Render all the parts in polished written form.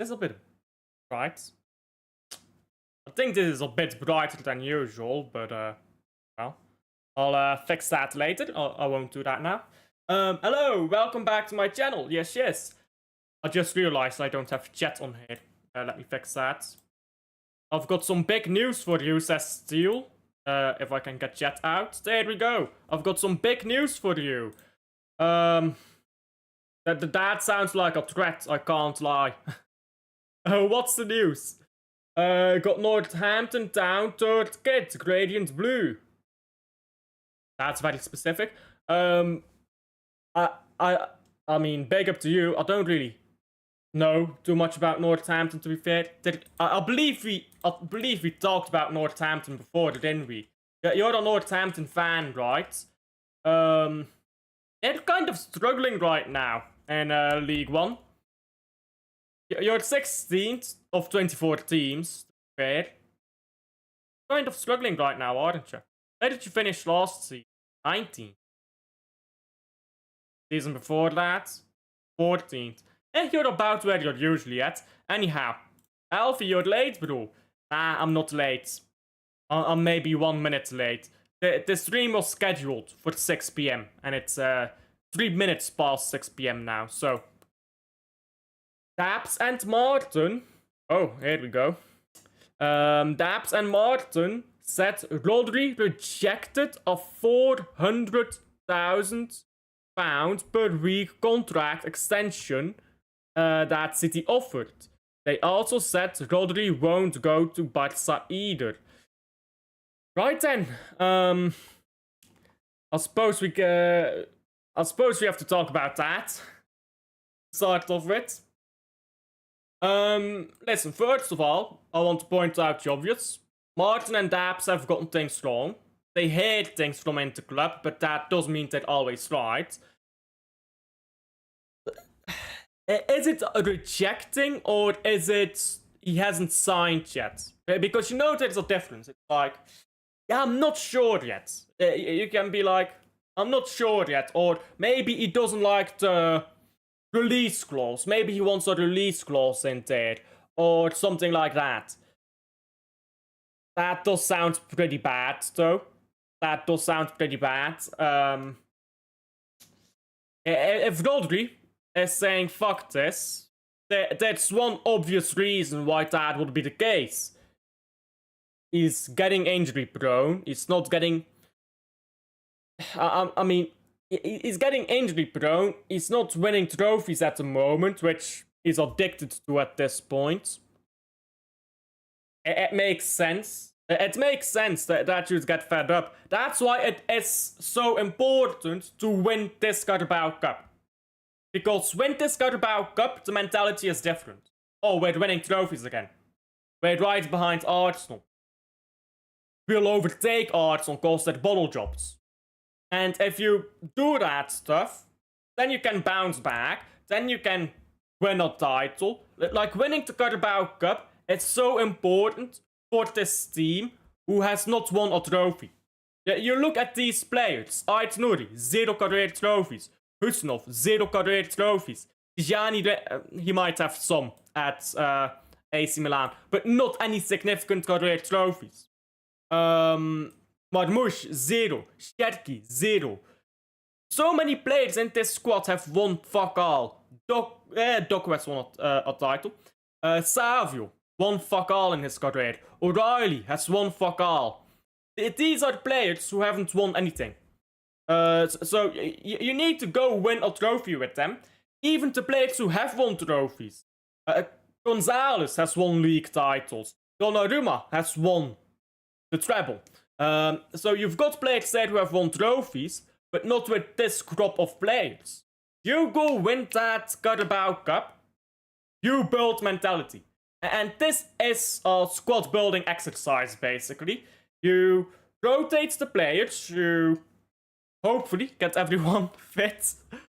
is a bit bright. I think this is a bit brighter than usual, but well, I'll fix that later. I won't do that now. Hello, welcome back to my channel. Yes. I just realized I don't have chat on here. Let me fix that. I've got some big news for you, says Steel. If I can get chat out. There we go. I've got some big news for you. That sounds like a threat, I can't lie. What's the news? Got Northampton down, third kit, gradient blue. That's very specific. I mean, big up to you. I don't really know too much about Northampton, to be fair. I believe we talked about Northampton before, didn't we? You're a Northampton fan, right? They're kind of struggling right now in League One. You're 16th of 24 teams, fair. Kind of struggling right now, aren't you? Where did you finish last season? 19th. Season before that, 14th. You're about where you're usually at. Anyhow, Alfie, you're late, bro. Nah, I'm not late. I'm maybe 1 minute late. The stream was scheduled for 6 PM, and it's 3 minutes past 6 PM now, so... Daps and Martin... Oh, here we go. Daps and Martin said Rodri rejected a £400,000 per week contract extension that City offered. They also said Rodri won't go to Barca either. Right then, I suppose we have to talk about that. Start off with. Listen, first of all, I want to point out the obvious. Martin and Dabs have gotten things wrong. They heard things from in the club, but that doesn't mean they're always right. Is it rejecting, or is it he hasn't signed yet? Because you know there's a difference. It's like, yeah, I'm not sure yet. You can be like, I'm not sure yet. Or maybe he doesn't like the release clause. Maybe he wants a release clause in there. Or something like that. That does sound pretty bad, though. That does sound pretty bad. If Rodri is saying fuck this, that's one obvious reason why that would be the case. He's getting injury prone. He's not getting... I mean, he's getting injury prone. He's not winning trophies at the moment, which he's addicted to at this point. It makes sense. It makes sense that you'd get fed up. That's why it is so important to win this Carabao Cup. Because win this Carabao Cup, the mentality is different. Oh, we're winning trophies again. We're right behind Arsenal. We'll overtake Arsenal because they're bottle jobs. And if you do that stuff, then you can bounce back. Then you can win a title. Like winning the Carabao Cup, it's so important for this team who has not won a trophy. You look at these players. Ait Nouri, 0 career trophies. Husnov, 0 career trophies. Tijani, he might have some at AC Milan, but not any significant career trophies. Marmoush, 0. Sherky, 0. So many players in this squad have won fuck all. Doc has won a title. Savio won fuck all in his career. O'Reilly has won fuck all. These are players who haven't won anything. So you need to go win a trophy with them. Even the players who have won trophies. Gonzalez has won league titles. Donnarumma has won the treble. So you've got players there who have won trophies, but not with this crop of players. You go win that Carabao Cup, you build mentality. And this is a squad building exercise, basically. You rotate the players, you hopefully get everyone fit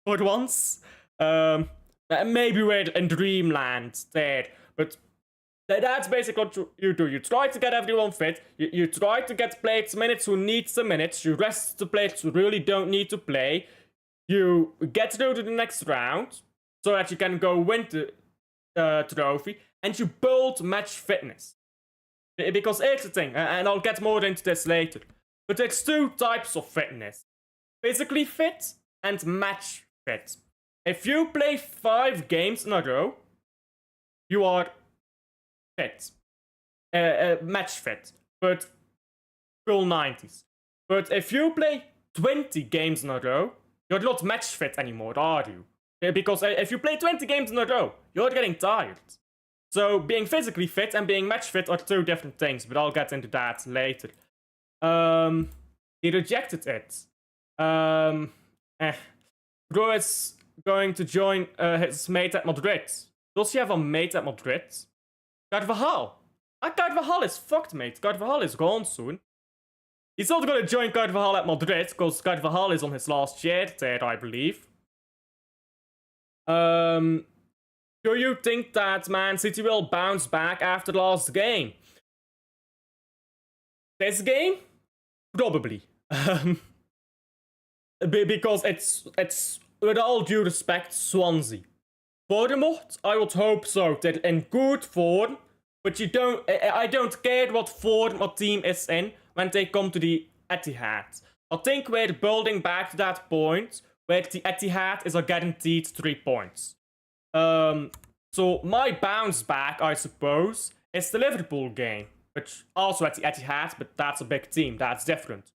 for once. Maybe we're in dreamland there, but that's basically what you do. You try to get everyone fit, you try to get players minutes who need the minutes, you rest the players who really don't need to play, you get through to the next round, so that you can go win trophy, and you build match fitness. Because here's the thing, and I'll get more into this later, but there's two types of fitness. Physically fit and match fit. If you play 5 games in a row, you are fit. Match fit. But full 90s. But if you play 20 games in a row, you're not match fit anymore, are you? Because if you play 20 games in a row, you're getting tired. So being physically fit and being match fit are two different things, but I'll get into that later. He rejected it. Bro is going to join his mate at Madrid. Does he have a mate at Madrid? Carvajal. Carvajal is fucked, mate. Carvajal is gone soon. He's not gonna join Carvajal at Madrid, because Carvajal is on his last year there, I believe. Do you think that Man City will bounce back after the last game? This game? Probably. Because it's, with all due respect, Swansea. Furthermore, I would hope so. They're in good form, but I don't care what form a team is in when they come to the Etihad. I think we're building back to that point where the Etihad is a guaranteed 3 points. So my bounce back, I suppose, is the Liverpool game, which also at the Etihad, but that's a big team. That's different.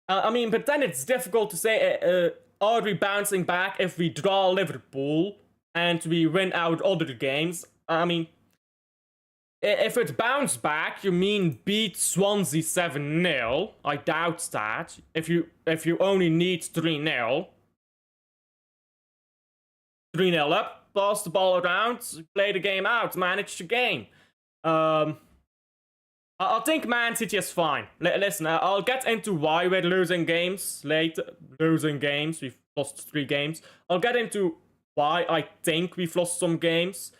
I mean, but then it's difficult to say, are we bouncing back if we draw Liverpool and we win our other games? I mean, if it bounce back, you mean beat Swansea 7-0? I doubt that. If you only need 3-0. 3-0 up, pass the ball around, play the game out, manage the game. I think Man City is fine. Listen, I'll get into why we're losing games later. We've lost 3 games. I'll get into why I think we've lost some games.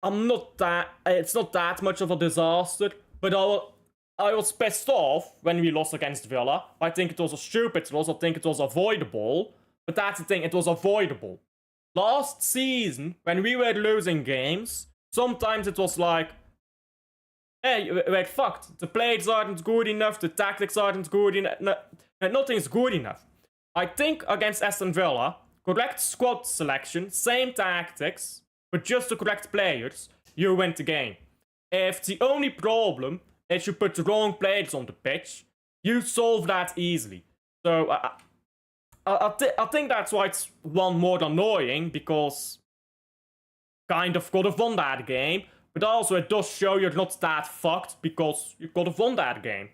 It's not that much of a disaster, but I was pissed off when we lost against Villa. I think it was a stupid loss. I think it was avoidable. But that's the thing, it was avoidable. Last season, when we were losing games, sometimes it was like, hey, we're fucked. The players aren't good enough, the tactics aren't good enough, nothing's good enough. I think against Aston Villa, correct squad selection, same tactics, but just the correct players, you win the game. If the only problem is you put the wrong players on the pitch, you solve that easily. So I think that's why it's one more annoying, because kind of could have won that game, but also it does show you're not that fucked because you could have won that game.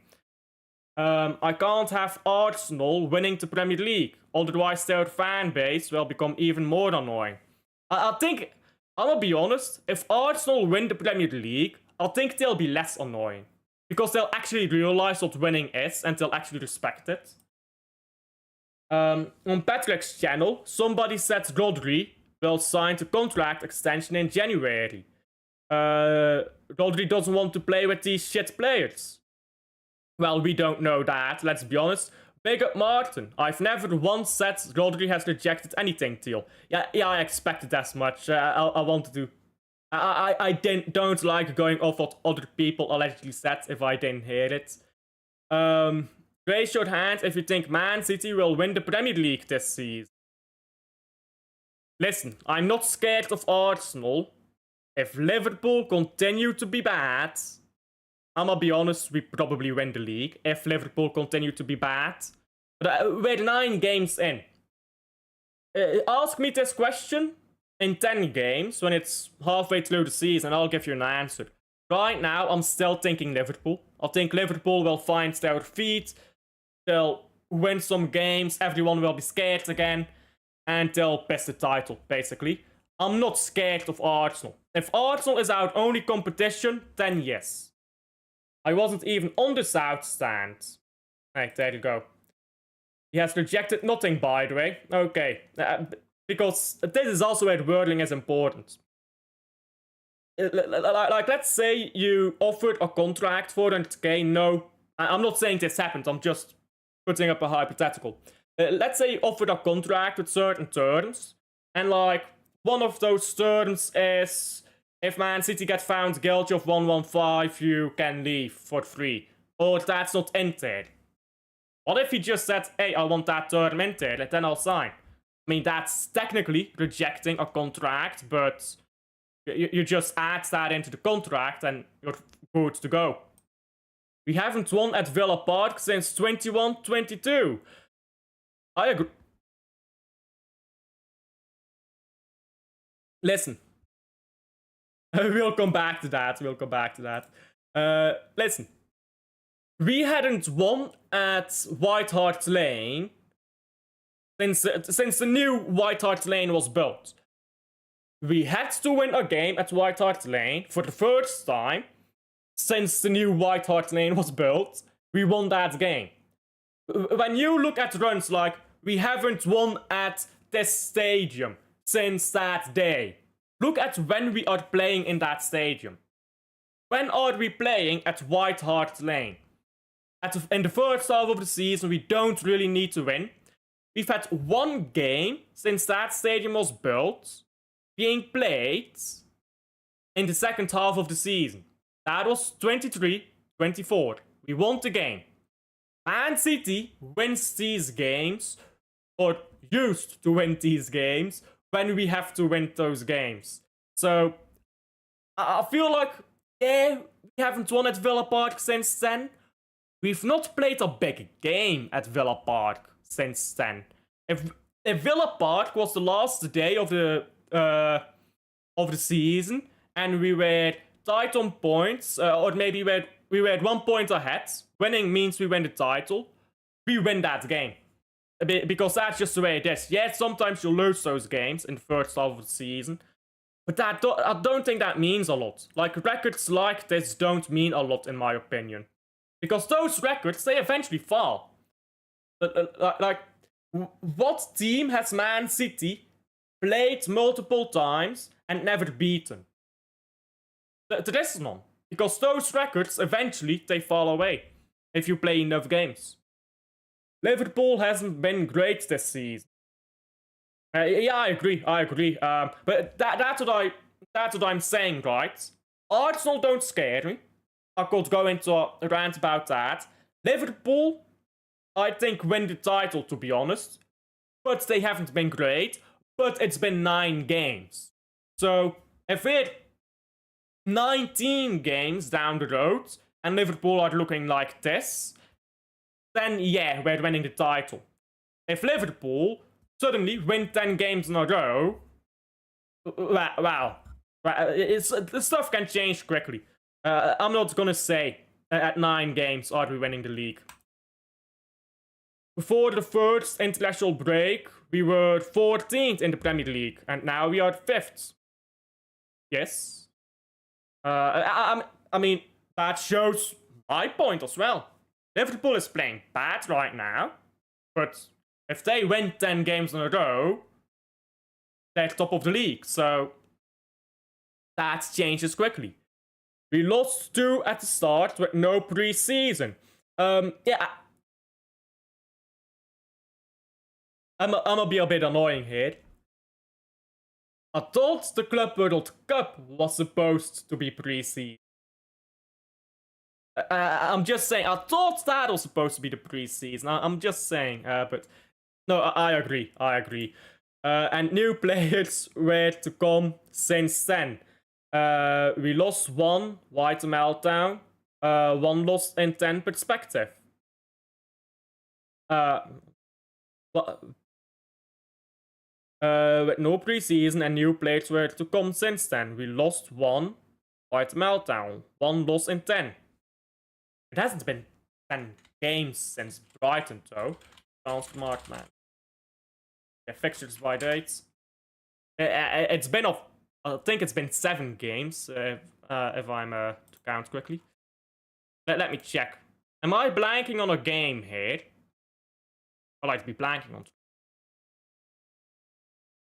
I can't have Arsenal winning the Premier League, otherwise their fan base will become even more annoying. I think, I'm gonna be honest, if Arsenal win the Premier League, I think they'll be less annoying. Because they'll actually realize what winning is, and they'll actually respect it. On Patrick's channel, somebody said Rodri will sign the contract extension in January. Rodri doesn't want to play with these shit players. Well, we don't know that, let's be honest. Big up Martin. I've never once said Rodri has rejected anything, Teal. Yeah, I expected as much. I wanted to... I don't like going off what other people allegedly said if I didn't hear it. Raise your hand if you think Man City will win the Premier League this season. Listen, I'm not scared of Arsenal. If Liverpool continue to be bad, I'm gonna be honest, we probably win the league. If Liverpool continue to be bad. But we're 9 games in. Ask me this question in 10 games, when it's halfway through the season, I'll give you an answer. Right now, I'm still thinking Liverpool. I think Liverpool will find their feet. They'll win some games, everyone will be scared again, and they'll piss the title, basically. I'm not scared of Arsenal. If Arsenal is our only competition, then yes. I wasn't even on the South stand. Right, there you go. He has rejected nothing, by the way. Okay, because this is also where wording is important. Like, let's say you offered a contract for 400k. No, I'm not saying this happened, I'm just putting up a hypothetical. Let's say you offered a contract with certain terms, and like one of those terms is if Man City get found guilty of 115, you can leave for free. Or that's not in there. What if he just said, hey, I want that term in there, then I'll sign? I mean, that's technically rejecting a contract, but you just add that into the contract and you're good to go. We haven't won at Villa Park since 21-22. I agree. Listen. We'll come back to that. Listen. We hadn't won at White Hart Lane since the new White Hart Lane was built. We had to win a game at White Hart Lane for the first time since the new White Hart Lane was built. We won that game. When you look at runs like, we haven't won at this stadium since that day. Look at when we are playing in that stadium. When are we playing at White Hart Lane? In the first half of the season, we don't really need to win. We've had one game since that stadium was built being played in the second half of the season. That was 23-24. We won the game. Man City wins these games, or used to win these games, when we have to win those games. So, I feel like, yeah, we haven't won at Villa Park since then. We've not played a big game at Villa Park since then. If Villa Park was the last day of the season and we were tight on points, or maybe we were 1 point ahead, winning means we win the title, we win that game. Because that's just the way it is. Yeah, sometimes you lose those games in the first half of the season, but I don't think that means a lot. Like, records like this don't mean a lot, in my opinion. Because those records, they eventually fall. Like, what team has Man City played multiple times and never beaten? There is none. Because those records, eventually, they fall away. If you play enough games. Liverpool hasn't been great this season. Yeah, I agree. But that's what I'm saying, right? Arsenal don't scare me. I could go into a rant about that. Liverpool, I think, win the title, to be honest. But they haven't been great. But it's been 9 games. So, if we're 19 games down the road, and Liverpool are looking like this, then yeah, we're winning the title. If Liverpool suddenly win 10 games in a row, wow. The stuff can change quickly. I'm not gonna say at 9 games are we winning the league. Before the first international break, we were 14th in the Premier League, and now we are 5th. Yes. I mean, that shows my point as well. Liverpool is playing bad right now, but if they win 10 games in a row, they're top of the league, so that changes quickly. We lost 2 at the start with no pre-season. Yeah, I'm gonna be a bit annoying here. I thought the Club World Cup was supposed to be pre-season. I'm just saying, I thought that was supposed to be the pre-season. I'm just saying, but no, I agree. And new players were to come since then. We lost 1 White Meltdown, 1 loss in 10 perspective. With no preseason and new players were to come since then. We lost 1 White Meltdown, 1 loss in 10. It hasn't been 10 games since Brighton, though. Sounds smart, man. Yeah, fixtures by dates. It's been I think it's been 7 games, if I'm to count quickly. Let me check. Am I blanking on a game here? I like to be blanking on.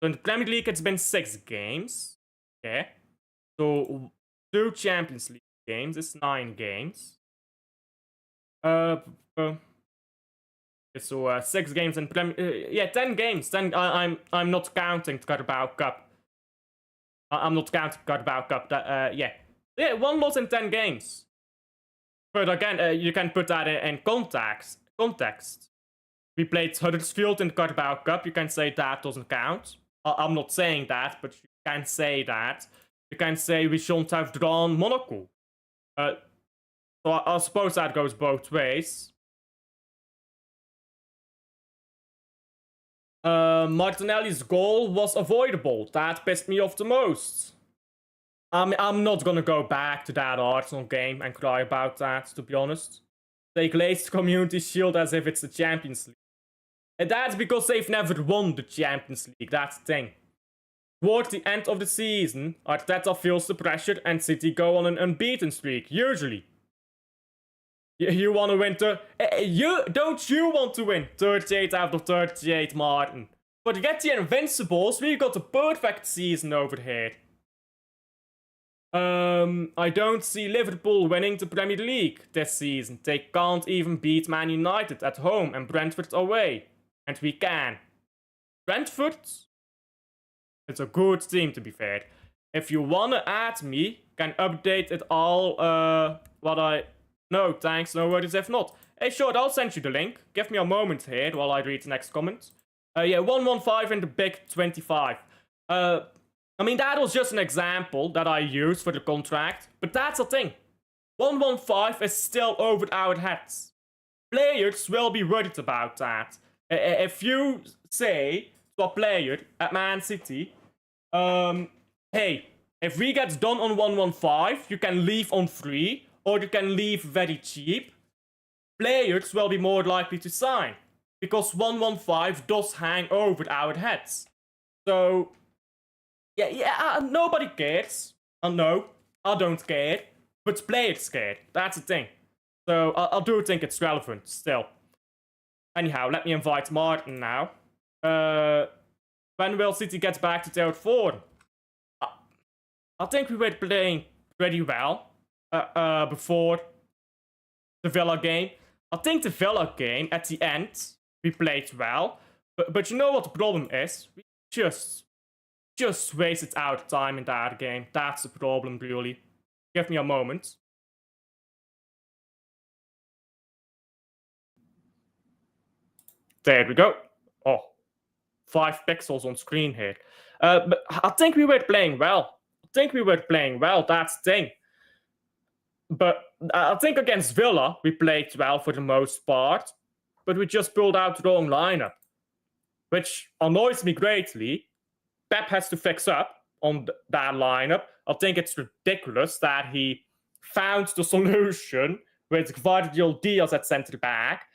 So in the Premier League, it's been 6 games. Okay. So 2 Champions League games is 9 games. So 6 games in Premier. Yeah, 10 games. Then I'm not counting the Carabao Cup. I'm not counting Carabao Cup. Yeah, 1 loss in 10 games. But again, you can put that in context. We played Huddersfield in the Carabao Cup. You can say that doesn't count. I'm not saying that, but you can say that. You can say we shouldn't have drawn Monaco. So I suppose that goes both ways. Martinelli's goal was avoidable. That pissed me off the most. I'm not gonna go back to that Arsenal game and cry about that, to be honest. They glazed Community Shield as if it's the Champions League. And that's because they've never won the Champions League, that's the thing. Toward the end of the season, Arteta feels the pressure and City go on an unbeaten streak, usually. You want to win Don't you want to win 38 out of 38, Martin? Forget the Invincibles, we got a perfect season over here. I don't see Liverpool winning the Premier League this season. They can't even beat Man United at home and Brentford away. And we can. Brentford? It's a good team, to be fair. If you wanna add me, can update it all, No, thanks, no worries if not. Hey, sure, I'll send you the link. Give me a moment here while I read the next comment. Yeah, 115 in the Big 25. I mean, that was just an example that I used for the contract, but that's the thing. 115 is still over our heads. Players will be worried about that. If you say to a player at Man City, hey, if we get done on 115, you can leave on free, or you can leave very cheap, players will be more likely to sign. Because 115 does hang over our heads. So, yeah, nobody cares. No, I don't care. But players care. That's the thing. So, I do think it's relevant still. Anyhow, let me invite Martin now. When will City get back to their form? I think we were playing pretty well before the Villa game. I think the Villa game, at the end, we played well. But you know what the problem is? We just wasted our time in that game. That's the problem, really. Give me a moment. There we go. Oh, 5 pixels on screen here. But I think we were playing well. That's the thing. But I think against Villa, we played well for the most part. But we just pulled out the wrong lineup. Which annoys me greatly. Pep has to fix up on that lineup. I think it's ridiculous that he found the solution with Gvardiol Diaz at centre back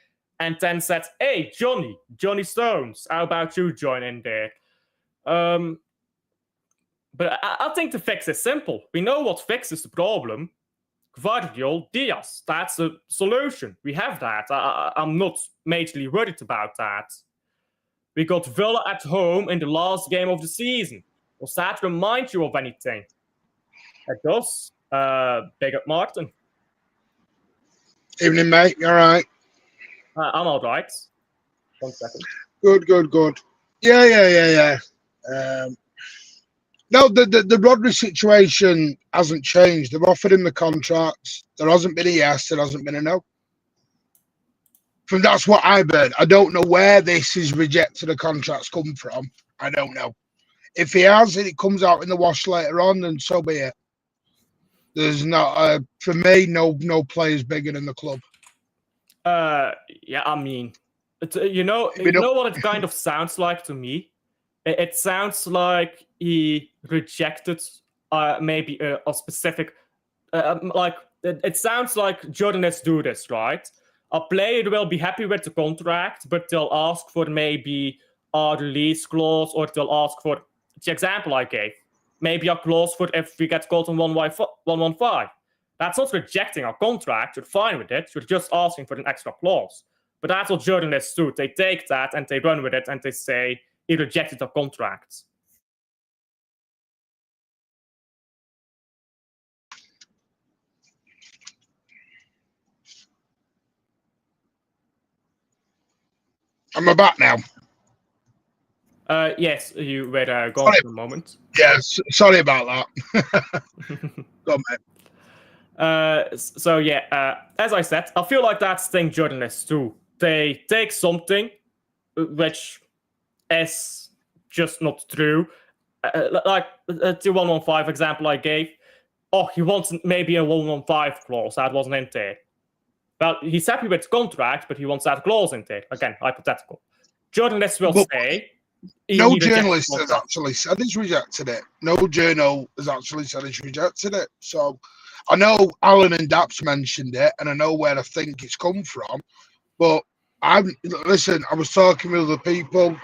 and then said, hey, Johnny Stones, how about you join in there? But I think the fix is simple. We know what fixes the problem. Gvardiol Diaz, that's the solution. We have that. I'm not majorly worried about that. We got Villa at home in the last game of the season. Does that remind you of anything? It does. Big up, Martin. Evening, mate. You all right? I'm all right. 1 second. Good. Yeah. No, the Rodri situation hasn't changed. They've offered him the contracts. There hasn't been a yes. There hasn't been a no. From that's what I've heard. I don't know where this is rejected the contracts come from. I don't know. If he has it, it comes out in the wash later on, then so be it. There's not, for me, no players bigger than the club. Yeah, I mean, you know what it kind of sounds like to me? It sounds like he rejected maybe a specific, it sounds like journalists do this, right? A player will be happy with the contract, but they'll ask for maybe a release clause, or they'll ask for the example I gave. Maybe a clause for if we get caught on 115. That's not rejecting our contract. You're fine with it. You're just asking for an extra clause. But that's what journalists do. They take that and they run with it and they say he rejected our contract. I'm back now. Yes, you were gone for a moment. Yeah, sorry about that. Go on, mate. So yeah, as I said, I feel like that's thing journalists do. They take something which is just not true, like the 115 example I gave. Oh, he wants maybe a 115 clause that wasn't in there. Well, he's happy with the contract, but he wants that clause in there. Again, hypothetical. Journalists will But say no he journalist has actually said he's rejected it. No journal has actually said he's rejected it. So I know Alan and Daps mentioned it, and I know where I think it's come from. But I was talking with other people.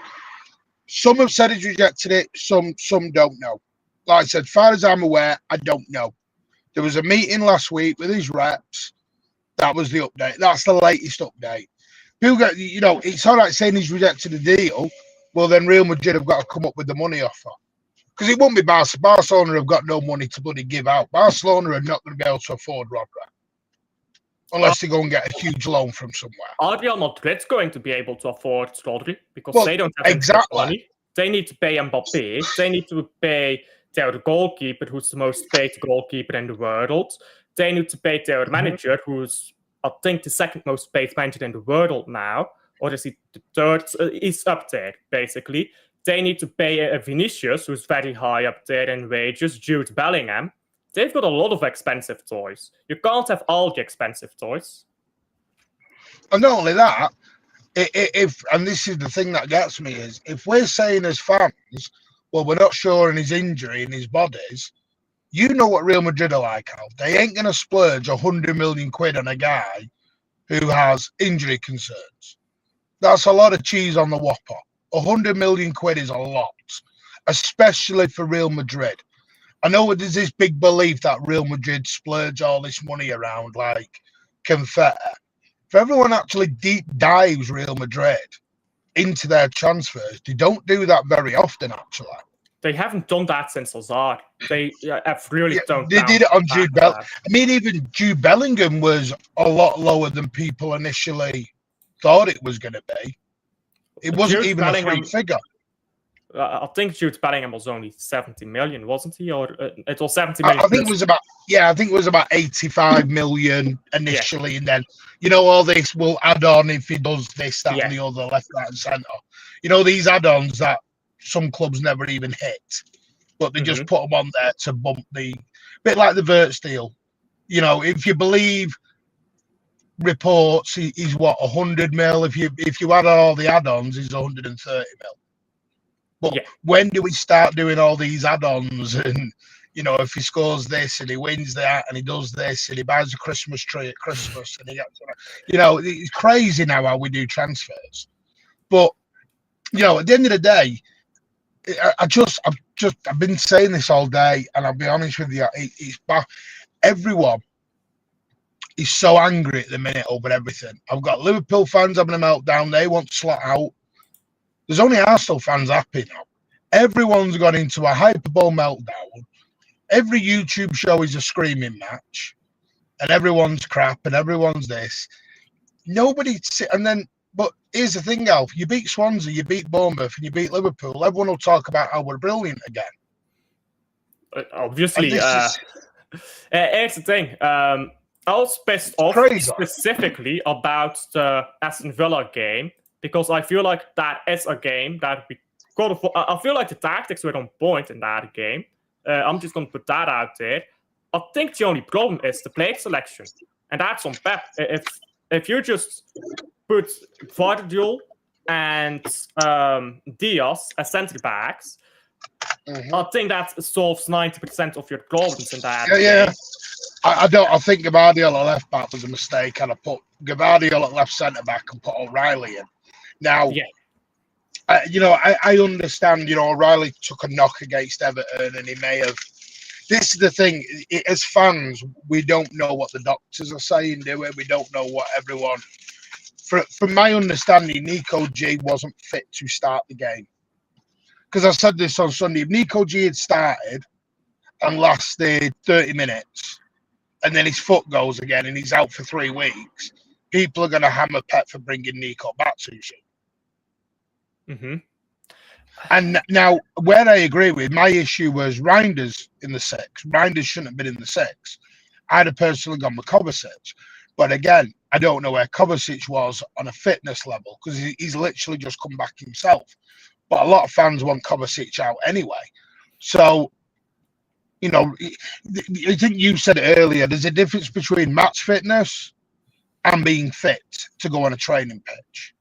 Some have said he's rejected it. Some don't know. Like I said, far as I'm aware, I don't know. There was a meeting last week with his reps. That was the update. That's the latest update. People get, it's all right saying he's rejected the deal. Well, then Real Madrid have got to come up with the money offer. Because it won't be Barcelona. Barcelona have got no money to bloody give out. Barcelona are not going to be able to afford Rodri. Unless they go and get a huge loan from somewhere. Are Real Madrid going to be able to afford Rodri? Because they don't have exactly money. They need to pay Mbappe. They need to pay their goalkeeper, who's the most paid goalkeeper in the world. They need to pay their manager, who's, I think, the second most paid manager in the world now. Or is he the third? He's up there, basically. They need to pay a Vinicius, who's very high up there in wages, Jude Bellingham. They've got a lot of expensive toys. You can't have all the expensive toys. And not only that, and this is the thing that gets me, is if we're saying as fans, well, we're not sure in his injury and his bodies, you know what Real Madrid are like, Al. They ain't going to splurge 100 million quid on a guy who has injury concerns. That's a lot of cheese on the whopper. 100 million quid is a lot, especially for Real Madrid. I know there's this big belief that Real Madrid splurge all this money around like confetti. If everyone actually deep dives Real Madrid into their transfers, they don't do that very often, actually. They haven't done that since Hazard. They have really done. They did it on Jude Bellingham. I mean, even Jude Bellingham was a lot lower than people initially thought it was going to be. It wasn't even a free figure. I think Jude Bellingham was only 70 million, wasn't he? Or it was 70 million. I think it was about 85 million initially, and then all this will add on if he does this, that, and the other, left, right, and centre. These add-ons that some clubs never even hit, but they just put them on there to bump the bit like the Wirtz deal. If you believe reports, he's what 100 mil. If you add all the add-ons, he's 130 mil. But when do we start doing all these add-ons? And, if he scores this and he wins that and he does this and he buys a Christmas tree at Christmas and he gets, it's crazy now how we do transfers. But, at the end of the day, I've been saying this all day, and I'll be honest with you, it's bad. Everyone is so angry at the minute over everything. I've got Liverpool fans having a meltdown. They want Slot out. There's only Arsenal fans happy now. Everyone's gone into a hyperbole meltdown. Every YouTube show is a screaming match, and everyone's crap, and everyone's this. But here's the thing, Alf. You beat Swansea, you beat Bournemouth, and you beat Liverpool. Everyone will talk about how we're brilliant again. Obviously, here's the thing. I was pissed off specifically about the Aston Villa game, because I feel like that is a game that we could have. I feel like the tactics were on point in that game. I'm just going to put that out there. I think the only problem is the player selection, and that's on Pep. If you just put Vardiol and Diaz as centre backs, I think that solves 90% of your problems in that. Yeah. I think Gavardiol at left back was a mistake, and I put Gavardiol at left centre back and put O'Reilly in. Now, I understand. O'Reilly took a knock against Everton, and he may have. This is the thing. As fans, we don't know what the doctors are saying, do we? We don't know what everyone. From my understanding, Nico G wasn't fit to start the game. Because I said this on Sunday. If Nico G had started and lasted 30 minutes, and then his foot goes again and he's out for 3 weeks, people are going to hammer Pep for bringing Nico back too soon. And now, where I agree with, my issue was Reinders in the 6. Reinders shouldn't have been in the 6. I'd have personally gone with Kovacic. But again, I don't know where Kovacic was on a fitness level because he's literally just come back himself. But a lot of fans want Kovacic out anyway. So, you know, I think you said it earlier, there's a difference between match fitness and being fit to go on a training pitch.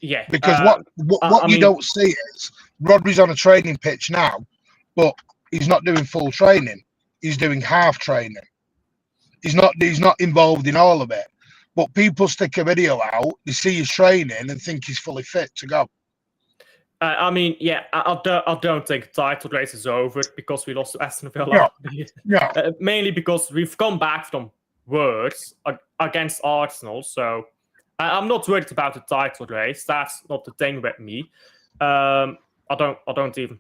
Yeah. Because what you don't see is Rodri's on a training pitch now, but he's not doing full training. He's doing half training. He's not involved in all of it. But people stick a video out, they see his training and think he's fully fit to go. I mean, yeah, I don't think the title race is over because we lost to Aston Villa. Yeah. Mainly because we've come back from worse against Arsenal. So I'm not worried about the title race. That's not the thing with me. I don't even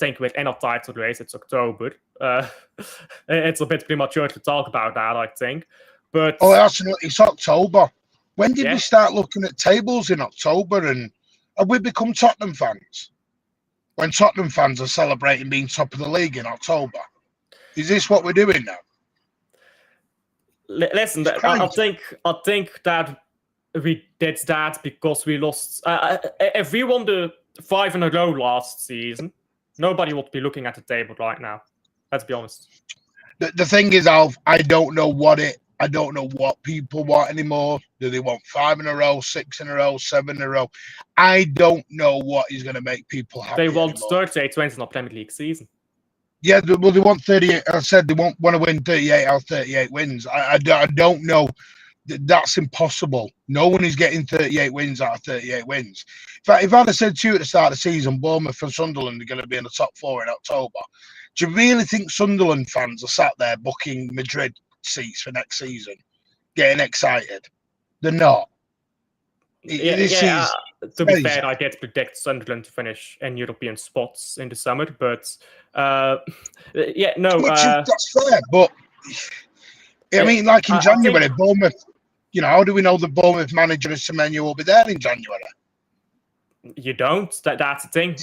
think with any title race. It's October. It's a bit premature to talk about that, I think. But it's October. When did we start looking at tables in October? And have we become Tottenham fans? When Tottenham fans are celebrating being top of the league in October, is this what we're doing now? Listen, I think that we did that because we lost. If we won the 5 in a row last season, nobody would be looking at the table right now. Let's be honest. The thing is, Alf, I don't know what people want anymore. Do they want 5 in a row, 6 in a row, 7 in a row? I don't know what is going to make people happy. They want 38 wins in the Premier League season. Yeah, well, they want 38. I said they want to win 38 out of 38 wins. I don't know. That's impossible. No one is getting 38 wins out of 38 wins. If I'd have said to you at the start of the season, Bournemouth and Sunderland are going to be in the top 4 in October, do you really think Sunderland fans are sat there booking Madrid seats for next season, getting excited? They're not. To be fair, I did predict Sunderland to finish in European spots in the summer, but that's fair. But I mean, like in January, Bournemouth. You know, how do we know the Bournemouth manager and Semenyo will be there in January? You don't. That's the thing.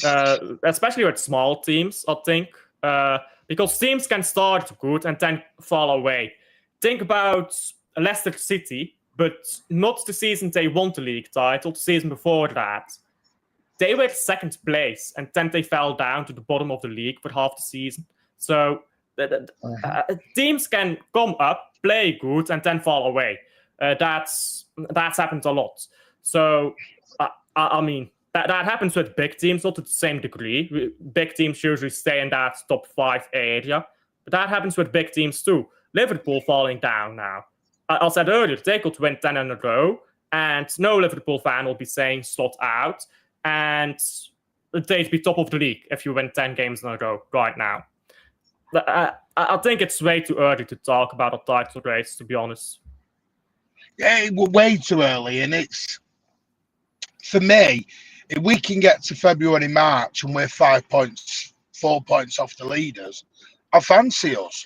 Especially with small teams, I think. Because teams can start good and then fall away. Think about Leicester City, but not the season they won the league title, the season before that. They were second place, and then they fell down to the bottom of the league for half the season. So teams can come up, play good, and then fall away. That's happened a lot. So, I mean, that happens with big teams, not to the same degree. Big teams usually stay in that top 5 area. But that happens with big teams too. Liverpool falling down now. I said earlier, they could win 10 in a row, and no Liverpool fan will be saying slot out, and they'd be top of the league if you win 10 games in a row right now. I think it's way too early to talk about a title race, to be honest. Yeah, we're way too early, and it's, for me, if we can get to February, March, and we're 5 points, 4 points off the leaders, I fancy us.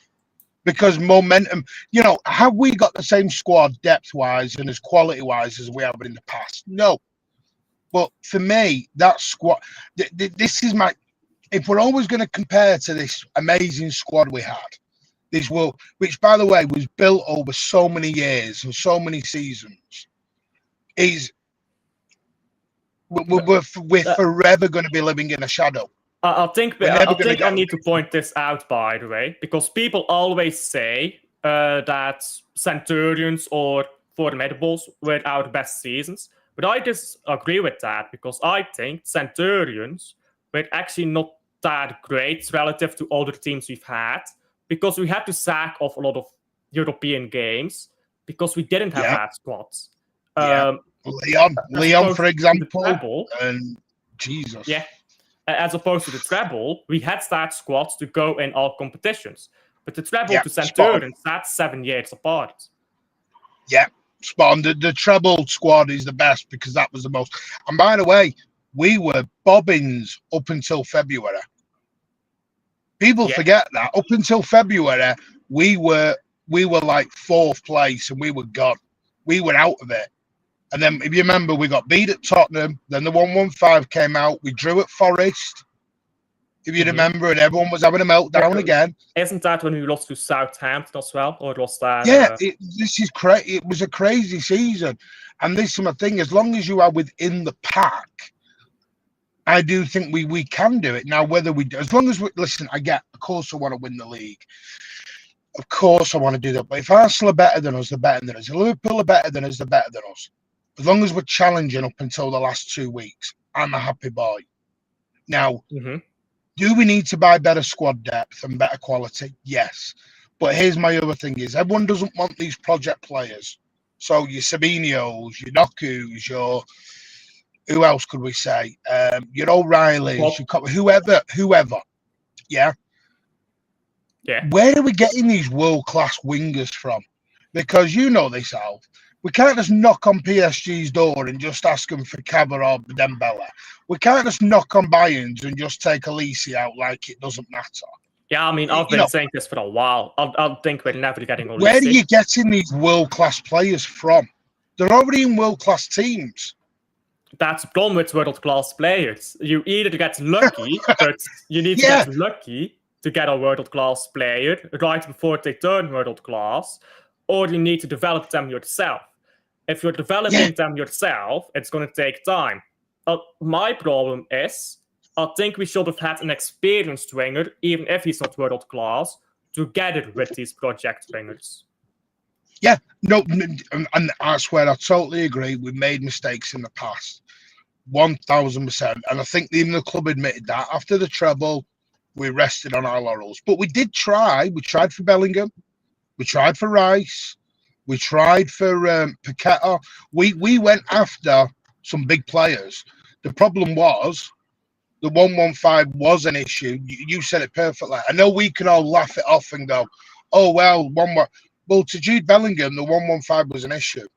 Because momentum, you know, have we got the same squad depth-wise and as quality-wise as we have in the past? No. But for me, that squad, this is my, if we're always going to compare to this amazing squad we had, this will, which by the way was built over so many years and so many seasons, is we're forever going to be living in a shadow. I think I need to point this out, by the way, because people always say that Centurions or Formidables were our best seasons. But I disagree with that, because I think Centurions were actually not that great relative to other teams we've had, because we had to sack off a lot of European games because we didn't have that squads. Leon, for example, and Jesus. Yeah. As opposed to the treble, we had that squads to go in all competitions. But the treble to Centurions, that's 7 years apart. Yeah, spot on. The treble squad is the best because that was the most. And by the way, we were bobbins up until February. People forget that. Up until February, we were like 4th place and we were gone. We were out of it. And then, if you remember, we got beat at Tottenham. Then the 1-1-5 came out. We drew at Forest. If you remember, and everyone was having a meltdown again. Isn't that when we lost to Southampton as well? Or was that... Yeah, this is crazy. It was a crazy season. And this is my thing. As long as you are within the pack, I do think we can do it. Now, whether we do, as long as we... Listen, of course I want to win the league. Of course I want to do that. But if Arsenal are better than us, they're better than us. If Liverpool are better than us, they're better than us. As long as we're challenging up until the last 2 weeks, I'm a happy boy. Now, do we need to buy better squad depth and better quality? Yes. But here's my other thing is everyone doesn't want these project players. So your Sabinos, your Dokus, your... Who else could we say? Your O'Reillys, whoever. Yeah. Yeah. Where are we getting these world-class wingers from? Because you know this, Al. We can't just knock on PSG's door and just ask them for Cava or Dembele. We can't just knock on Bayern's and just take Elise out like it doesn't matter. Yeah, I mean, I've been saying this for a while. I think we're never getting Elise. Where are you getting these world-class players from? They're already in world-class teams. That's gone with world-class players. You either get lucky, but you need to get lucky to get a world-class player right before they turn world-class, or you need to develop them yourself. If you're developing them yourself, it's going to take time. My problem is, I think we should have had an experienced winger, even if he's not world-class, together with these project wingers. Yeah, no, and I swear I totally agree. We made mistakes in the past, 1,000%. And I think even the club admitted that. After the treble, we rested on our laurels. But we did try. We tried for Bellingham. We tried for Rice. We tried for Paqueta. We went after some big players. The problem was the 1-1-5 was an issue. You said it perfectly. I know we can all laugh it off and go, oh, well, well, to Jude Bellingham, the 1-1-5 was an issue.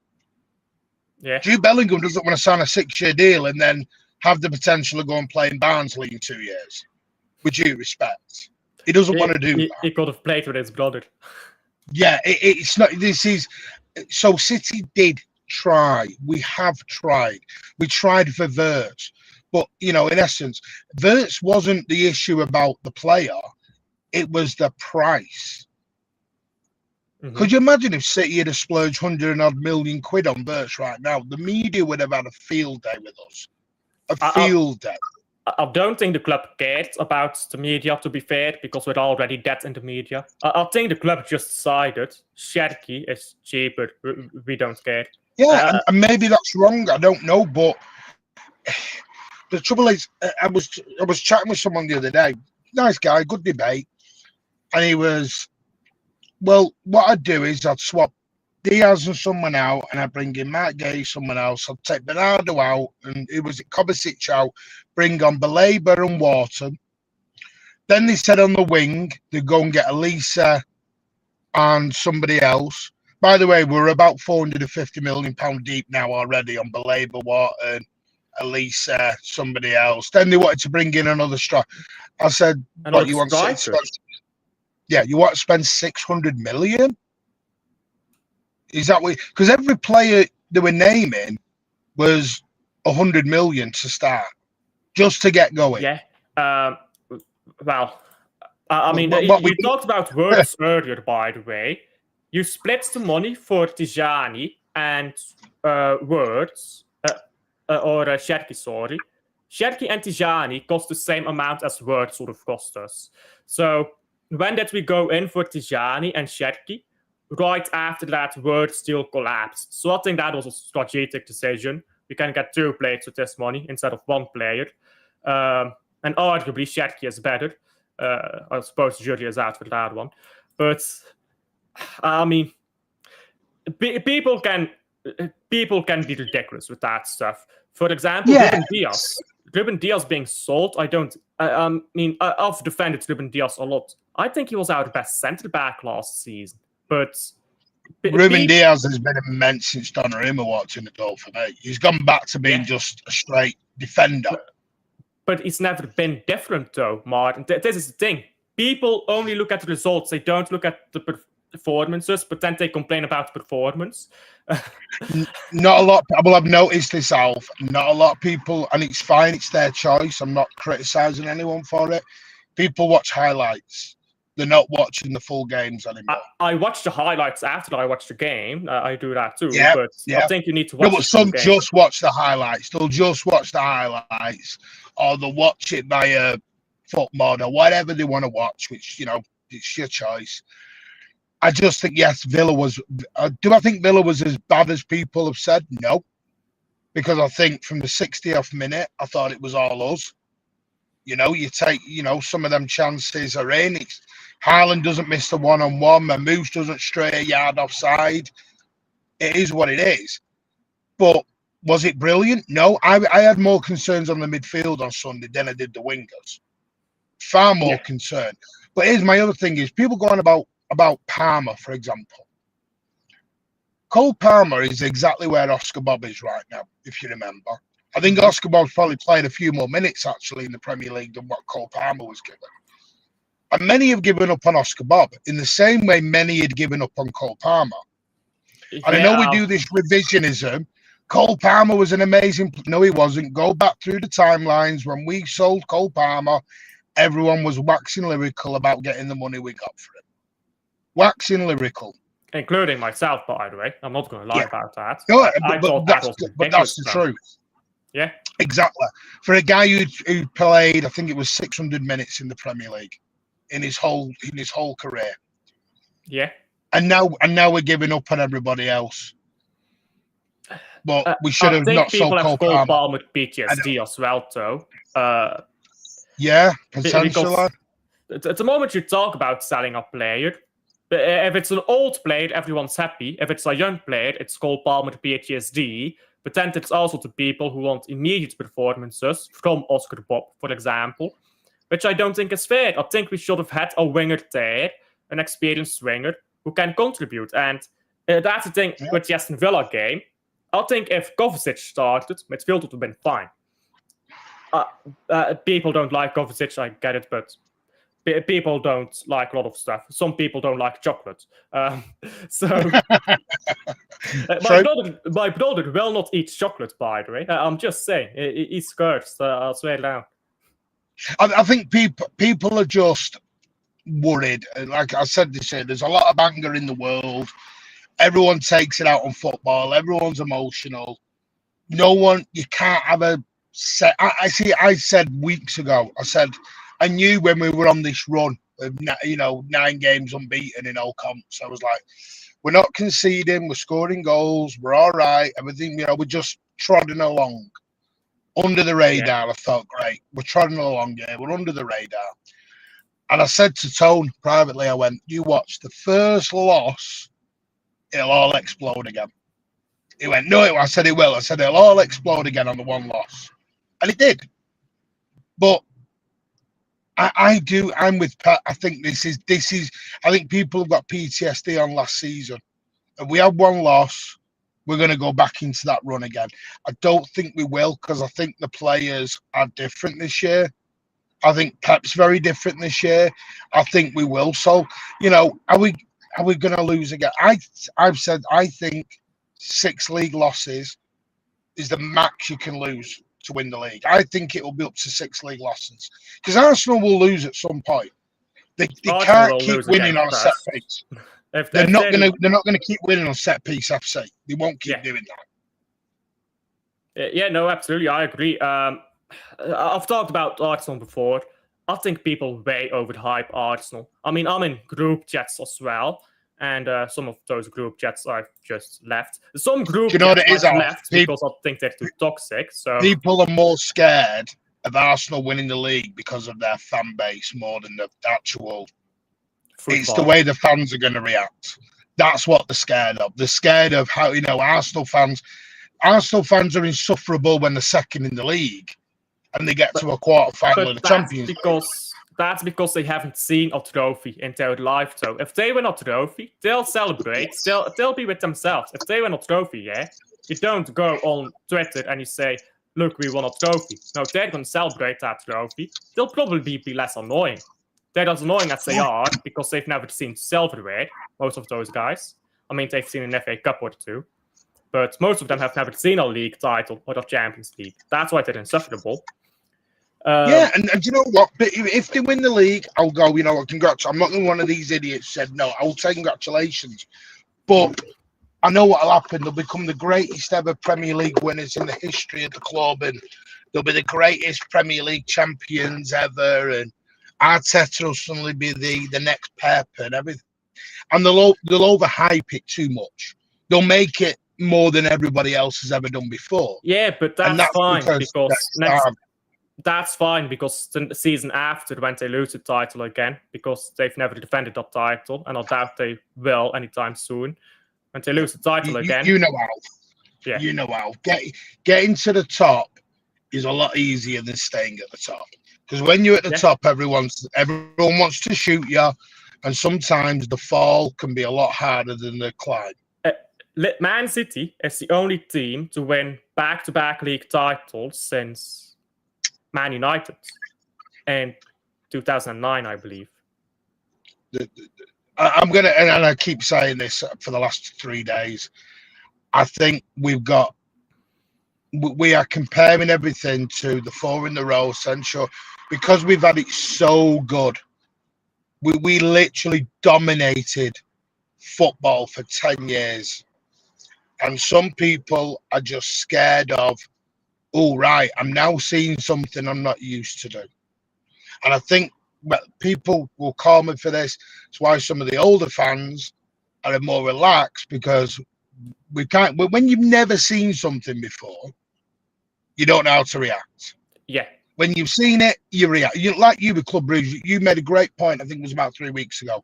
Yeah. Jude Bellingham doesn't want to sign a 6-year deal and then have the potential of going playing Barnsley in 2 years. With due respect. He doesn't want to do that. He could have played with his brother. Yeah, it's not. This is so. City did try. We have tried. We tried for Wirtz, but in essence, Wirtz wasn't the issue about the player. It was the price. Could you imagine if City had splurged 100-odd million quid on Wirtz right now? The media would have had a field day with us. A field day. I don't think the club cared about the media, to be fair, because we're already dead in the media. I think the club just decided Cherki is cheaper. We don't care. Yeah, and maybe that's wrong. I don't know, but the trouble is, I was chatting with someone the other day. Nice guy, good debate, and he was, well, what I'd do is I'd swap Diaz and someone out, and I'd bring in Matt Gay, someone else. I'd take Bernardo out, and it was Kovacic out, bring on Baleba and Wharton. Then they said on the wing, they'd go and get Elisa and somebody else. By the way, we're about £450 million deep now already on Baleba, Wharton, Elisa, somebody else. Then they wanted to bring in another striker. I said, what, you want to spend? Yeah, you want to spend 600 million? Is that what? Because every player they were naming was 100 million to start, just to get going. Yeah. Well, I mean, you talked about Wirtz earlier, by the way. You split the money for Tijani and Wirtz, or Cherki, sorry. Cherki and Tijani cost the same amount as Wirtz would have cost us. So when did we go in for Tijani and Cherki? Right after that, Wirtz still collapsed. So I think that was a strategic decision. You can get 2 players with this money instead of 1 player. And arguably, Cherki is better. I suppose the jury is out for that one. But, I mean, people can be ridiculous with that stuff. For example, Ruben Diaz being sold, I mean, I've defended Ruben Diaz a lot. I think he was our best centre-back last season. But Ruben Diaz has been immense since Donnarumma walked in the door for me. He's gone back to being just a straight defender. But he's never been different, though, Martin. This is the thing. People only look at the results. They don't look at performances, but then they complain about performance. Not a lot. Well, I've noticed this, Alf. Not a lot of people, and it's fine. It's their choice. I'm not criticizing anyone for it. People watch highlights. They're not watching the full games anymore. I watch the highlights after I watch the game. I do that too. Yeah, but yeah. I think you need to watch. No, but some just watch the highlights. They'll just watch the highlights, or they'll watch it via FootMod or whatever they want to watch. Which it's your choice. I just think yes, Villa was. Do I think Villa was as bad as people have said? No, because I think from the 60th minute, I thought it was all us. You take, some of them chances are in. Haaland doesn't miss the one-on-one. Mamouche doesn't stray a yard offside. It is what it is. But was it brilliant? No, I had more concerns on the midfield on Sunday than I did the wingers. Far more concerned. But here's my other thing: is people going about Palmer, for example. Cole Palmer is exactly where Oscar Bob is right now, if you remember. I think Oscar Bob's probably played a few more minutes, actually, in the Premier League than what Cole Palmer was given. And many have given up on Oscar Bob in the same way many had given up on Cole Palmer. And I know we do this revisionism. Cole Palmer was an amazing... No, he wasn't. Go back through the timelines. When we sold Cole Palmer, everyone was waxing lyrical about getting the money we got for him. Waxing lyrical. Including myself, by the way. I'm not going to lie about that. No, but that's the truth. Yeah, exactly. For a guy who played, I think it was 600 minutes in the Premier League in his whole career. Yeah. And now we're giving up on everybody else. But we should have not sold Cole Palmer with PTSD as well, though. Yeah, potentially. At the moment you talk about selling a player, if it's an old player, everyone's happy. If it's a young player, it's Cole Palmer PTSD. But then it's also the people who want immediate performances from Oscar Bob, for example, which I don't think is fair. I think we should have had a winger there, an experienced winger who can contribute. And that's the thing with the Aston Villa game. I think if Kovacic started, midfield would have been fine. People don't like Kovacic, I get it, but people don't like a lot of stuff. Some people don't like chocolate. So my brother will not eat chocolate, by the way. I'm just saying. He's cursed. I'll swear down. I think people are just worried. Like I said this year, there's a lot of anger in the world. Everyone takes it out on football. Everyone's emotional. No one, you can't have a set. I said weeks ago, I knew when we were on this run of 9 games unbeaten in all comps, I was like, we're not conceding, we're scoring goals, we're all right, everything, we're just trotting along under the radar. I thought, great, we're trotting along here, we're under the radar. And I said to Tone privately, I went, you watch the first loss, it'll all explode again. He went, no, I said it will. I said it'll all explode again on the one loss. And it did. But I'm with Pat. I think this is I think people have got PTSD on last season. And we had one loss. We're going to go back into that run again. I don't think we will, because I think the players are different this year. I think Pep's very different this year. I think we will. So, are we going to lose again? I've said I think 6 league losses is the max you can lose to win the league. I think it will be up to 6 league losses, because Arsenal will lose at some point. They can't keep winning on a set piece. They're not going to keep winning on set piece FC. They won't keep doing that. Yeah, no, absolutely, I agree. I've talked about Arsenal before. I think people way overhype Arsenal. I mean, I'm in group chats as well, and some of those group chats I've just left. Some group chats I've left because I think they're too toxic. So people are more scared of Arsenal winning the league because of their fan base more than the actual football. It's the way the fans are going to react. That's what they're scared of. They're scared of how, Arsenal fans are insufferable when they're second in the league and they get to a quarter final of the Champions League. That's because they haven't seen a trophy in their life, though. If they win a trophy, they'll celebrate. They'll be with themselves. If they win a trophy, you don't go on Twitter and you say, look, we won a trophy. No, they're going to celebrate that trophy. They'll probably be less annoying. they're as annoying as they are because they've never seen silverware, most of those guys. I mean, they've seen an FA Cup or two, but most of them have never seen a league title or a Champions League. That's why they're insufferable. Yeah, and you know what? But if they win the league, I'll go, you know what, congrats. I'm not going to be one of these idiots said no. I'll say congratulations. But I know what'll happen. They'll become the greatest ever Premier League winners in the history of the club, and they'll be the greatest Premier League champions ever. And Arteta will suddenly be the next Pep and everything. And they'll overhype it too much. They'll make it more than everybody else has ever done before. Yeah, but that's fine because that's fine because the season after, when they lose the title again, because they've never defended that title, and I doubt they will anytime soon. When they lose the title again, you know how. Yeah, you know how. Getting to the top is a lot easier than staying at the top. Because when you're at the top, everyone wants to shoot you, and sometimes the fall can be a lot harder than the climb. Man City is the only team to win back-to-back league titles since Man United in 2009, I believe. I'm gonna, and I keep saying this for the last 3 days. I think we are comparing everything to the 4 in the row essential because we've had it so good. We literally dominated football for 10 years. And some people are just scared of, oh, right, I'm now seeing something I'm not used to do. And I think people will call me for this. It's why some of the older fans are more relaxed, because we can't. When you've never seen something before, you don't know how to react. Yeah. When you've seen it, you react. Like you with Club Brugge, you made a great point. I think it was about 3 weeks ago.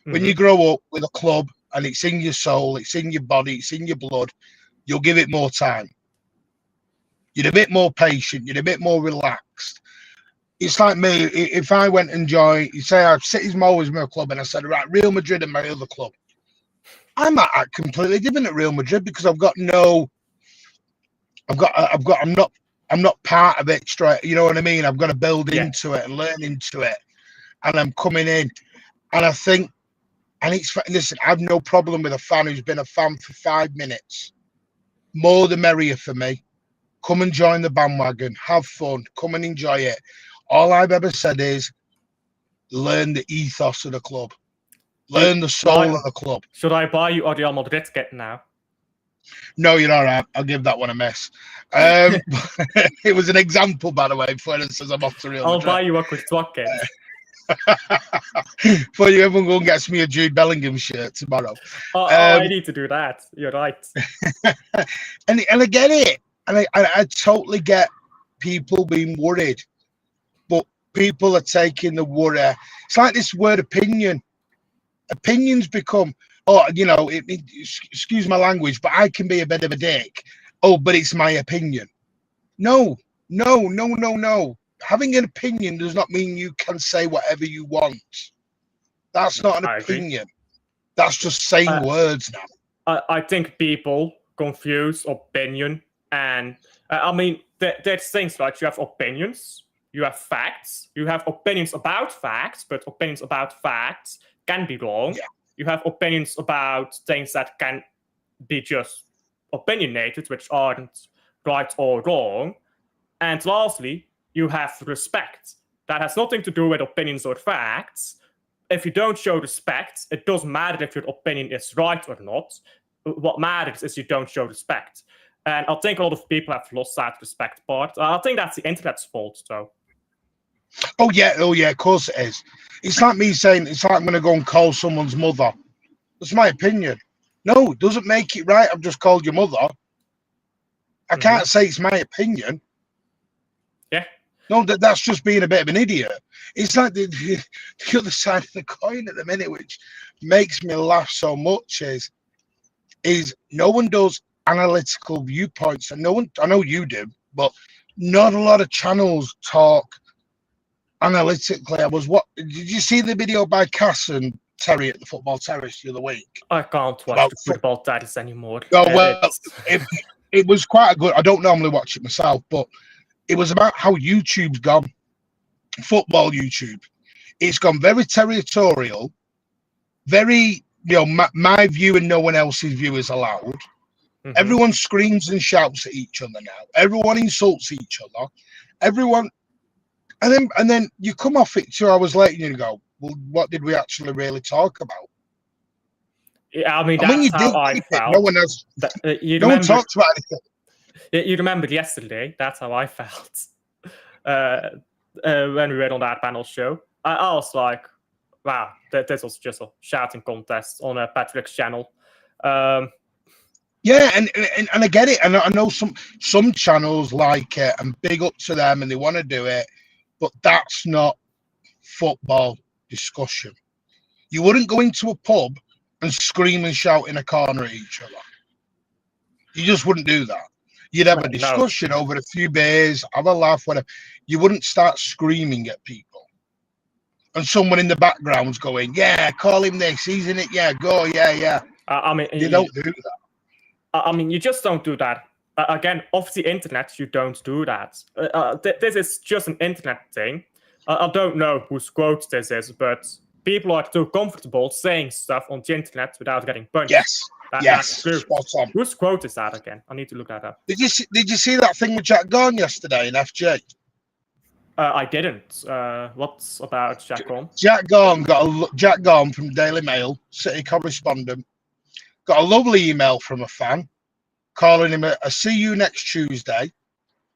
When you grow up with a club and it's in your soul, it's in your body, it's in your blood, you'll give it more time. You're a bit more patient. You're a bit more relaxed. It's like me. If I went and joined, you say City's always my club, and I said, right, Real Madrid and my other club, I'm at completely different at Real Madrid because I'm not part of it straight. You know what I mean? I've got to build into it and learn into it, and I'm coming in, and I think, and listen, I've no problem with a fan who's been a fan for 5 minutes. More the merrier for me. Come and join the bandwagon, have fun, come and enjoy it. All I've ever said is learn the ethos of the club, learn the soul of the club. Should I buy you a Real Madrid kit now? No, you're all right. I'll give that one a miss. It was an example, by the way, for instance, I'm off to Real Madrid. I'll buy you a quick swap kit. For you, everyone go and gets me a Jude Bellingham shirt tomorrow. I need to do that. You're right. and I get it. And I totally get people being worried, but people are taking the worry. It's like this word opinion. Opinions become, excuse my language, but I can be a bit of a dick. Oh, but it's my opinion. No. Having an opinion does not mean you can say whatever you want. That's not an opinion. That's just saying words now. I think people confuse opinion. And I mean, there's things like you have opinions, you have facts, you have opinions about facts, but opinions about facts can be wrong. Yeah. You have opinions about things that can be just opinionated, which aren't right or wrong. And lastly, you have respect. That has nothing to do with opinions or facts. If you don't show respect, it doesn't matter if your opinion is right or not. What matters is you don't show respect. And I think a lot of people have lost that respect part. I think that's the internet's fault, though. Oh, yeah, of course it is. It's like me saying, it's like I'm going to go and call someone's mother. That's my opinion. No, it doesn't make it right. I've just called your mother. I can't say it's my opinion. Yeah. No, that's just being a bit of an idiot. It's like the other side of the coin at the minute, which makes me laugh so much, is no one does analytical viewpoints, and no one, I know you do, but not a lot of channels talk analytically. Did you see the video by Cass and Terry at the Football Terrace the other week? I can't watch the Football Terrace anymore. Oh, well, it was quite a good, I don't normally watch it myself, but it was about how YouTube's gone, football YouTube. It's gone very territorial, very, my view and no one else's view is allowed. Everyone screams and shouts at each other now. Everyone insults each other. Everyone, and then you come off it 2 hours later and you go, well, what did we actually really talk about? Yeah, I mean, And when you that's how dig I deep, felt. no one has. No one talks about anything. You remembered yesterday. That's how I felt when we were on that panel show. I was like, wow, this was just a shouting contest on Patrick's channel. Yeah, and I get it, and I know some channels like it, and big up to them, and they want to do it, but that's not football discussion. You wouldn't go into a pub and scream and shout in a corner at each other. You just wouldn't do that. You'd have a discussion over a few beers, have a laugh, whatever. You wouldn't start screaming at people. And someone in the background's going, yeah, call him this, he's in it, yeah, go, yeah. I mean, you don't do that. I mean, you just don't do that. Again, off the internet, you don't do that. This is just an internet thing. I don't know whose quote this is, but people are too comfortable saying stuff on the internet without getting punched. Yes, that's true. Spot on. Whose quote is that again? I need to look that up. Did you see that thing with Jack Gorn yesterday in FJ? I didn't. What's about Jack Gorn? Jack Gorn from Daily Mail, City correspondent, got a lovely email from a fan calling him a see you next Tuesday.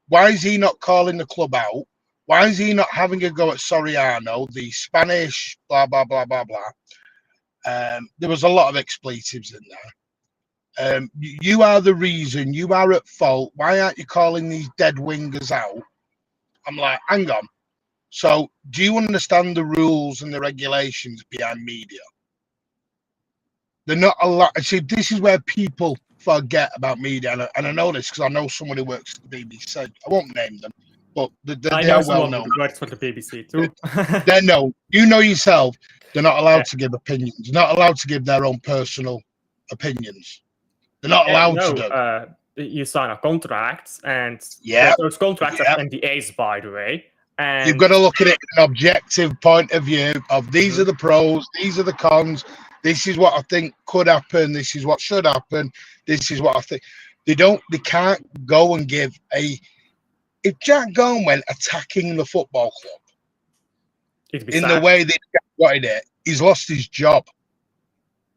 Why is he not calling the club out? Why is he not having a go at Soriano, the Spanish, blah, blah, blah, blah, blah. There was a lot of expletives in there. You are the reason. You are at fault. Why aren't you calling these dead wingers out? I'm like, hang on. So do you understand the rules and the regulations behind media? They're not allowed. See, this is where people forget about media. And I know this because I know someone who works at the BBC. I won't name them, but they are well known. Works for the BBC too. They're known. You know yourself. They're not allowed to give opinions. They're not allowed to give their own personal opinions. They're not allowed to do. You sign a contract, and those contracts have NDAs, by the way. And you've got to look at it in an objective point of view of these are the pros, these are the cons, this is what I think could happen, this is what should happen, this is what I think. They can't go and give if Jack Gorn went attacking the football club in the way that Jack wanted it, he's lost his job.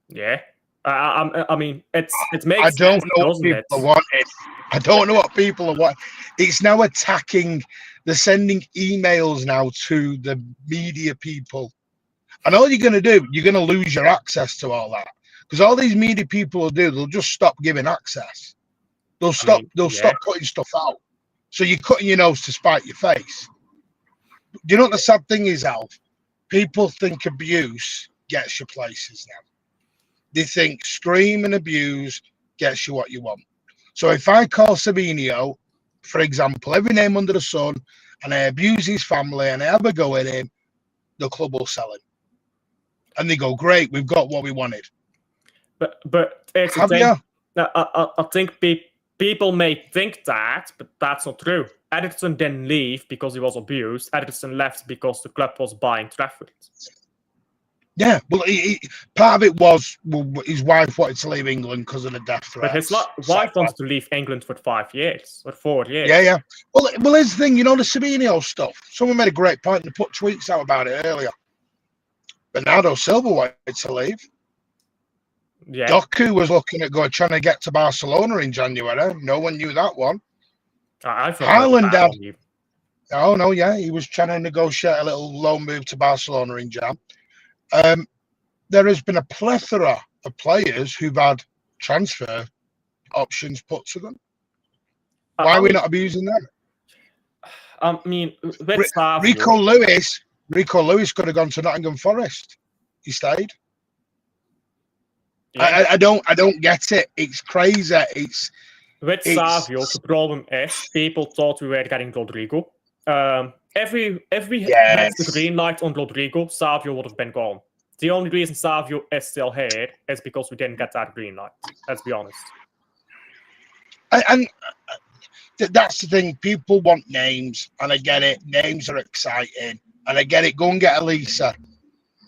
Yeah. I mean, it makes I don't sense, know what people are wanting. I don't know what people are wanting. It's now attacking. They're sending emails now to the media people. And all you're going to do, you're going to lose your access to all that. Because all these media people will do, they'll just stop giving access. They'll stop putting stuff out. So you're cutting your nose to spite your face. Do you know what the sad thing is, Alf? People think abuse gets you places now. They think scream and abuse gets you what you want. So if I call Sabinho, for example, every name under the sun, and I abuse his family and I have a go at him, the club will sell him. And they go, great, we've got what we wanted. But it's the thing. I think people may think that, but that's not true. Edison didn't leave because he was abused. Edison left because the club was buying Trafford. Yeah, well, part of it was his wife wanted to leave England because of the death threat. But his wife wanted to leave England for 5 years or 4 years. Yeah. Well, here's the thing, you know, the Sabinho stuff. Someone made a great point and put tweets out about it earlier. Bernardo Silva wanted to leave. Yeah. Doku was looking at trying to get to Barcelona in January. No one knew that one. Haaland had. Oh no, yeah, he was trying to negotiate a little loan move to Barcelona in Jan. There has been a plethora of players who've had transfer options put to them. Why are we not abusing them? I mean, Rico Lewis could have gone to Nottingham Forest. He stayed. Yeah. I don't get it. It's crazy. With Savio, the problem is people thought we were getting Rodrigo. If we had the green light on Rodrigo, Savio would have been gone. The only reason Savio is still here is because we didn't get that green light. Let's be honest. And that's the thing. People want names, and I get it. Names are exciting. And I get it, go and get a Lisa.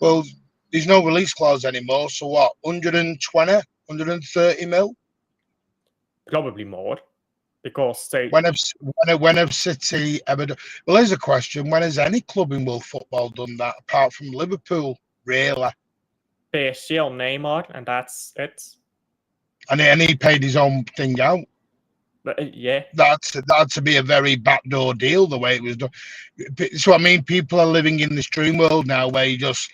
Well, there's no release clause anymore. So what? 120, 130 mil? Probably more. Because they... When have City ever done? Well, here's a question. When has any club in world football done that apart from Liverpool? Really? PSG on Neymar, and that's it. And he paid his own thing out. But, yeah. That's to be a very backdoor deal, the way it was done. So, I mean, people are living in this dream world now where you just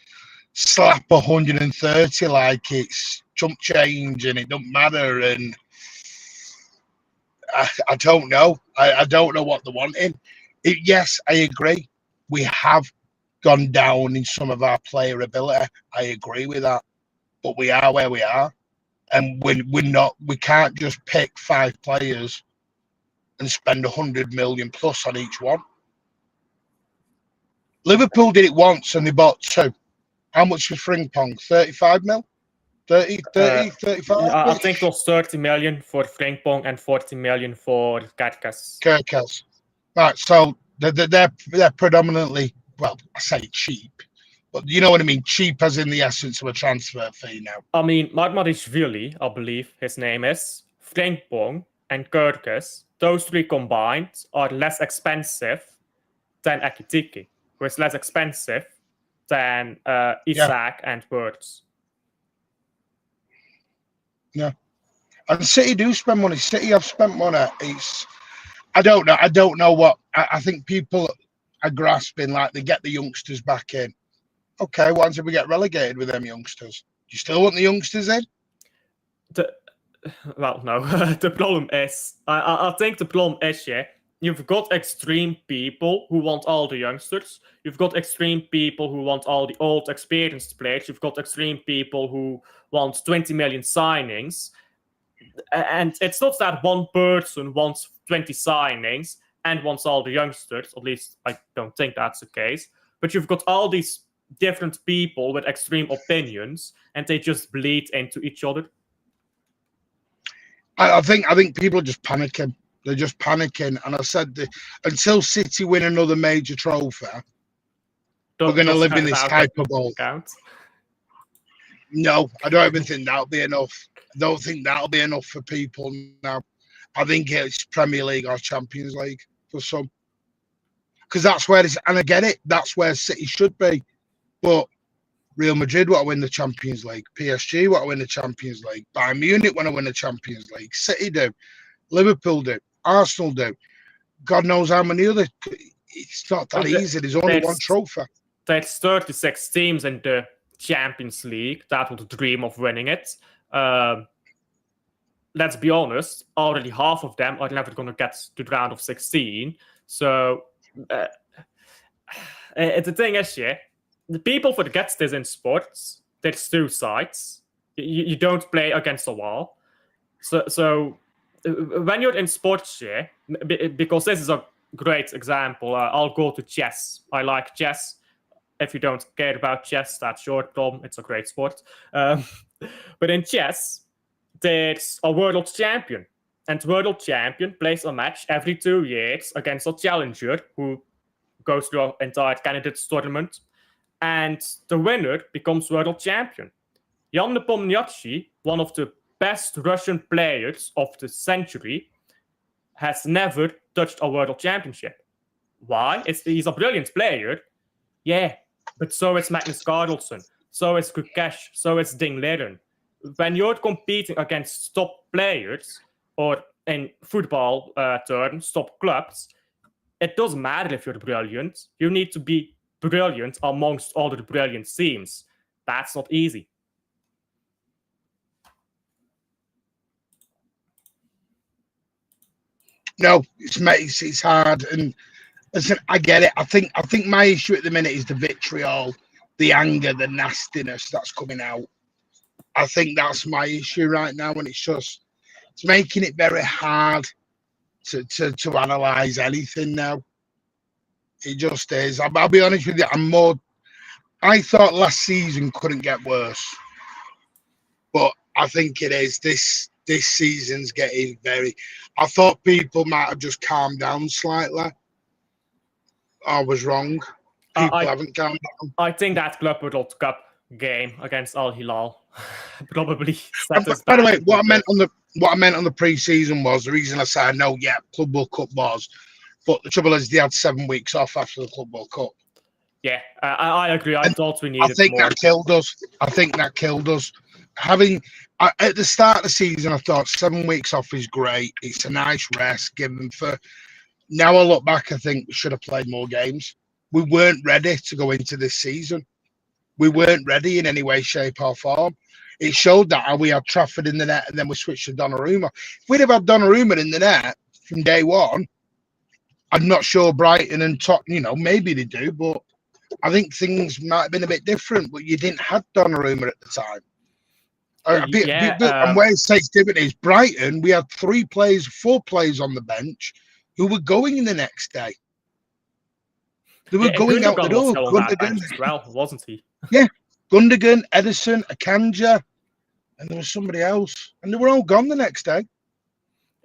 slap 130 like it's chump change and it don't matter. And I don't know. I don't know what they're wanting. Yes, I agree. We have gone down in some of our player ability. I agree with that. But we are where we are. And we're not. We can't just pick 5 players and spend 100 million plus on each one. Liverpool did it once and they bought 2. How much for Frimpong? 35 mil? 35? I think it was 30 million for Frimpong and 40 million for Kerkers. Right, so they're predominantly, well, I say cheap, but you know what I mean? Cheap as in the essence of a transfer fee now. I mean, Marmarishvili, I believe his name is, Frimpong and Kerkers, those 3 combined are less expensive than Ekitike, who is less expensive than Isaac and Wirtz. Yeah. And City do spend money. City have spent money. I don't know. I don't know what. I think people are grasping like they get the youngsters back in. Okay, what if we get relegated with them youngsters? Do you still want the youngsters in? Well, no. The problem is, I think the problem is, yeah, you've got extreme people who want all the youngsters. You've got extreme people who want all the old, experienced players. You've got extreme people who want 20 million signings. And it's not that one person wants 20 signings and wants all the youngsters. At least I don't think that's the case. But you've got all these different people with extreme opinions, and they just bleed into each other. I think people are just panicking. They're just panicking. And I said, until City win another major trophy, we're going to live in this hyperbole. No, I don't even think that'll be enough. I don't think that'll be enough for people now. I think it's Premier League or Champions League for some. Because that's where it's, and I get it, that's where City should be. But Real Madrid want to win the Champions League. PSG want to win the Champions League. Bayern Munich want to win the Champions League. City do. Liverpool do. Arsenal do. God knows how many other. It's not that easy. There's only one trophy. There's 36 teams in the Champions League that would dream of winning it. Let's be honest, already half of them are never going to get to the round of 16. So the thing is, yeah, the people forget this in sports. There's 2 sides. You don't play against the wall. So when you're in sports, yeah, because this is a great example, I'll go to chess. I like chess. If you don't care about chess, that's your problem. It's a great sport. But in chess, there's a world champion. And the world champion plays a match every 2 years against a challenger who goes through an entire candidates tournament. And the winner becomes world champion. Jan Nepomniachtchi, one of the best Russian players of the century, has never touched a world championship. Why? He's a brilliant player. Yeah, but so is Magnus Carlsen. So is Kukesh. So is Ding Liren. When you're competing against top players, or in football terms, top clubs, it doesn't matter if you're brilliant. You need to be brilliant amongst all the brilliant teams. That's not easy. No, it's hard, and listen, I get it. I think my issue at the minute is the vitriol, the anger, the nastiness that's coming out. I think that's my issue right now, and it's making it very hard to analyze anything now. It just is. I'll be honest with you. I thought last season couldn't get worse, but I think it is. This season's getting very. I thought people might have just calmed down slightly. I was wrong. people haven't calmed down. I think that Club World Cup game against Al Hilal probably set us By the back. way, what I meant on the pre-season was the reason I said no. Yeah, Club World Cup was, but the trouble is they had 7 weeks off after the Club World Cup. Yeah, I agree. I thought we needed I think more. that killed us. I think that killed us. At the start of the season, I thought 7 weeks off is great. It's a nice rest given for. Now I look back, I think we should have played more games. We weren't ready to go into this season. We weren't ready in any way, shape, or form. It showed that how we had Trafford in the net and then we switched to Donnarumma. If we'd have had Donnarumma in the net from day one, I'm not sure Brighton and Tottenham, maybe they do, but I think things might have been a bit different. But you didn't have Donnarumma at the time. And where it takes different is Brighton, we had 4 players on the bench who were going in the next day. They were going out the door. Gundogan as well, wasn't he? Yeah, Gundogan, Edison, Akanji, and there was somebody else, and they were all gone the next day.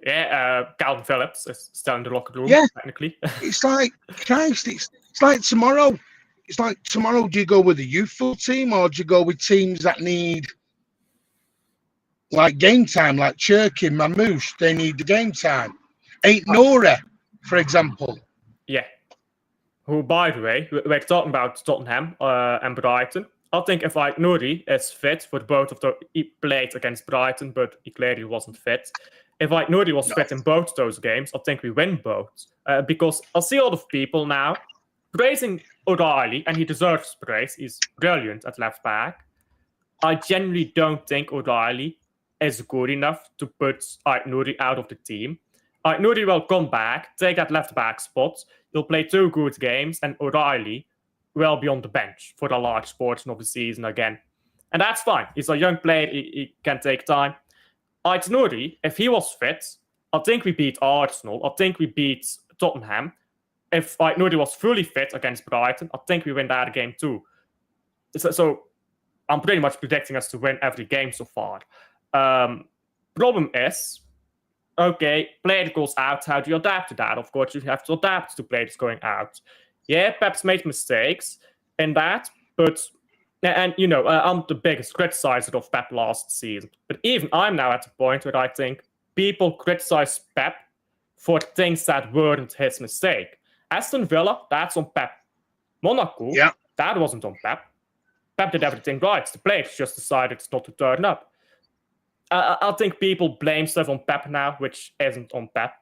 Yeah, Calvin Phillips is still in the locker room. Yeah, technically. It's like Christ. It's like tomorrow. It's like tomorrow. Do you go with a youthful team or do you go with teams that need like game time, like Cherky, Mamouche? They need the game time. Ain't Nora, for example. Yeah. Who, by the way, we're talking about Tottenham and Brighton. I think if Nuri is fit for both of the, he played against Brighton, but he clearly wasn't fit. If Nuri was fit in both those games, I think we win both. Because I see a lot of people now praising O'Reilly, and he deserves praise. He's brilliant at left back. I genuinely don't think O'Reilly is good enough to put Nuri out of the team. Nuri will come back, take that left back spot. He'll play 2 good games, and O'Reilly will be on the bench for a large portion of the season again. And that's fine. He's a young player. He can take time. Nuri, if he was fit, I think we beat Arsenal. I think we beat Tottenham. If Nuri was fully fit against Brighton, I think we win that game too. So I'm pretty much predicting us to win every game so far. Problem is, okay, player goes out. How do you adapt to that? Of course, you have to adapt to players going out. Yeah, Pep's made mistakes in that, but I'm the biggest criticizer of Pep last season. But even I'm now at the point where I think people criticize Pep for things that weren't his mistake. Aston Villa, that's on Pep. Monaco, that wasn't on Pep. Pep did everything right. The players just decided not to turn up. I think people blame stuff on Pep now, which isn't on Pep.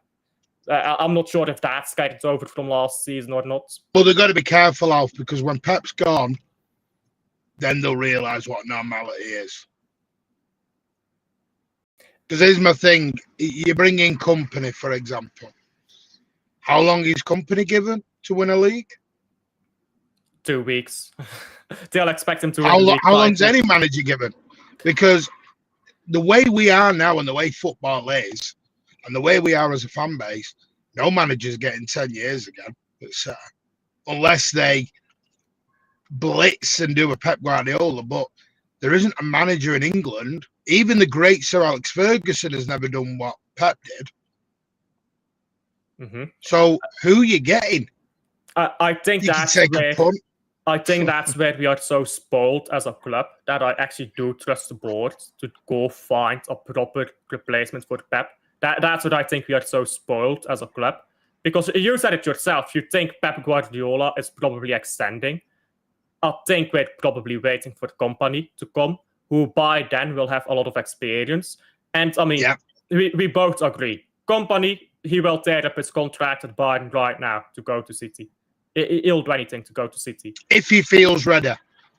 I'm not sure if that's carried over from last season or not. Well, they've got to be careful, Alf, because when Pep's gone, then they'll realise what normality is. Because here's my thing. You bring in Company, for example. How long is Company given to win a league? 2 weeks. They'll expect him to win a league. How long's any manager given? Because the way we are now and the way football is, and the way we are as a fan base, no manager's getting 10 years again. Unless they blitz and do a Pep Guardiola. But there isn't a manager in England. Even the great Sir Alex Ferguson has never done what Pep did. Mm-hmm. So who are you getting? I think that's where we are so spoiled as a club that I actually do trust the board to go find a proper replacement for Pep. That's what I think we are so spoiled as a club. Because you said it yourself, you think Pep Guardiola is probably extending. I think we're probably waiting for the Company to come, who by then will have a lot of experience. And I mean, we both agree. Company, he will tear up his contract at Bayern right now to go to City. He'll do anything to go to City. If he feels ready.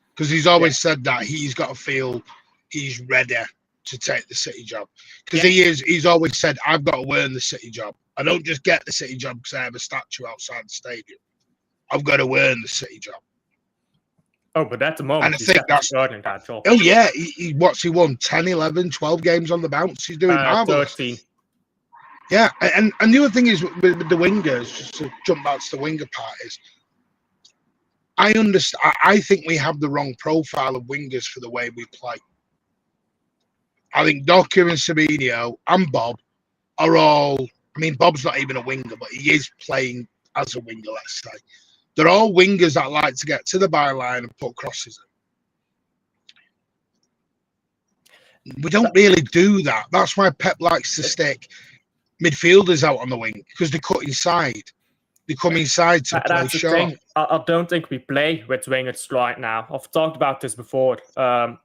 Because he's always said that he's got to feel he's ready to take the City job. Because he's always said, I've got to earn the City job. I don't just get the City job because I have a statue outside the stadium. I've got to earn the City job. Oh, but at the moment, and I think that's earning that job. Oh, yeah. He won? 10, 11, 12 games on the bounce. He's doing marvellous. 13. Yeah, and the other thing is with the wingers, just to jump back to the winger part, is I understand. I think we have the wrong profile of wingers for the way we play. I think Docker and Sabinho and Bob are all. I mean, Bob's not even a winger, but he is playing as a winger, let's say. They're all wingers that like to get to the byline and put crosses in. We don't really do that. That's why Pep likes to stick midfielders out on the wing, because they cut inside. They come inside to play That's the short. thing. I don't think we play with wingers right now. I've talked about this before. No,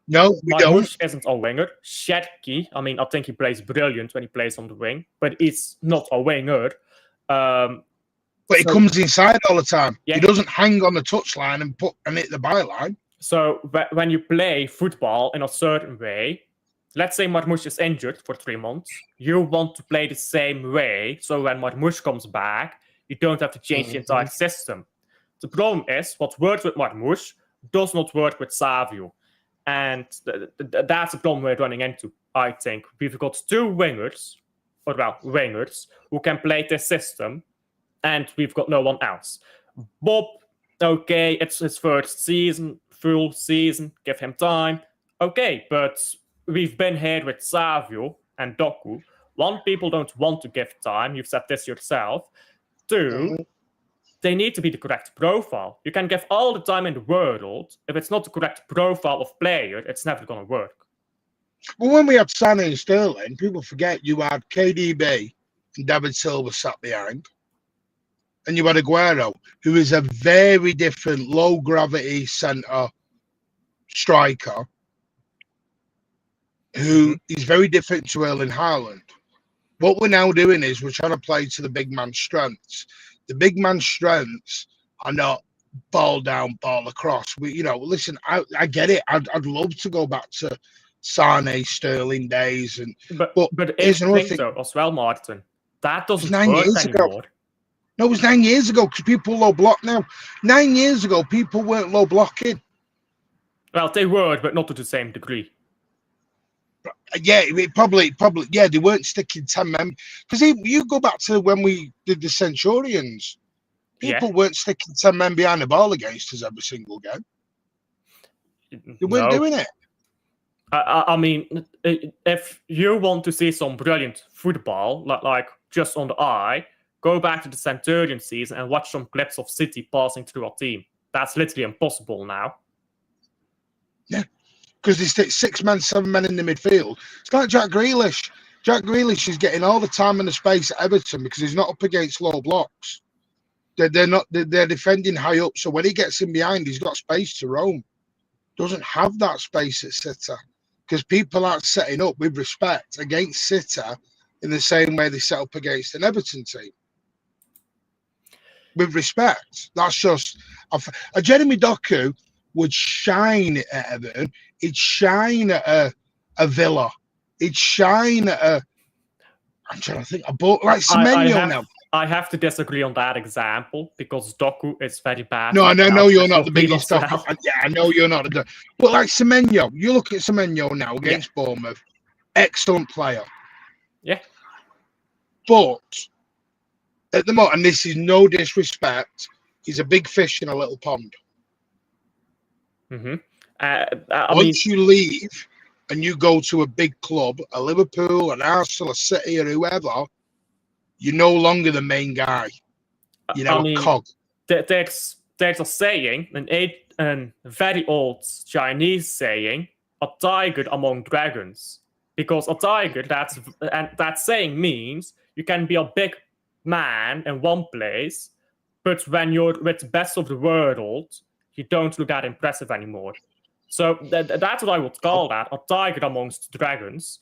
we don't. Marmoush isn't a winger. Shetki, I mean, I think he plays brilliant when he plays on the wing, but he's not a winger. But he comes inside all the time. Yeah. He doesn't hang on the touchline and hit the byline. So when you play football in a certain way, let's say Marmoush is injured for 3 months, you want to play the same way. So when Marmoush comes back, you don't have to change the entire system. The problem is, what works with Marmoush does not work with Savio. And that's the problem we're running into, I think. We've got two wingers, who can play this system, and we've got no one else. Bob, okay, it's his first season, full season, give him time. Okay, but we've been here with Savio and Doku. One, people don't want to give time. You've said this yourself. Two, they need to be the correct profile. You can give all the time in the world. If it's not the correct profile of player, it's never going to work. Well, when we had Sané and Sterling, people forget you had KDB and David Silva sat behind. And you had Aguero, who is a very different low-gravity centre striker, who is very different to Erling Haaland. What we're now doing is we're trying to play to the big man's strengths. The big man's strengths are not ball down, ball across. Listen, I get it. I'd love to go back to Sané, Sterling days, but here's the thing, though, as well, Martin. That doesn't work anymore. No, it was 9 years ago because people low block now. 9 years ago, people weren't low blocking. Well, they were, but not to the same degree. Yeah, probably, yeah, they weren't sticking 10 men. Because you go back to when we did the Centurions, people weren't sticking 10 men behind the ball against us every single game. They weren't doing it. I mean, if you want to see some brilliant football, like just on the eye, go back to the Centurion season and watch some clips of City passing through our team. That's literally impossible now. Yeah. Because they stick 6 men, 7 men in the midfield. It's like Jack Grealish. Jack Grealish is getting all the time and the space at Everton because he's not up against low blocks. They're defending high up. So when he gets in behind, he's got space to roam. Doesn't have that space at City because people aren't setting up with respect against City in the same way they set up against an Everton team. With respect, that's just a Jeremy Doku would shine at Everton. He'd shine at a Villa. He'd shine at I'm trying to think. Like Semenyo now. I have to disagree on that example because Doku is very bad. No, I know you're not the biggest Doku. Yeah, I know you're not. But like Semenyo, you look at Semenyo now against Bournemouth. Excellent player. Yeah. But at the moment, and this is no disrespect, he's a big fish in a little pond. Once you leave and you go to a big club, a Liverpool, an Arsenal, a City, or whoever, you're no longer the main guy. You're now a cog. There's a saying, a very old Chinese saying, a tiger among dragons. Because a tiger, that saying means you can be a big man in one place, but when you're with the best of the world, you don't look that impressive anymore. So that's what I would call that, a tiger amongst dragons.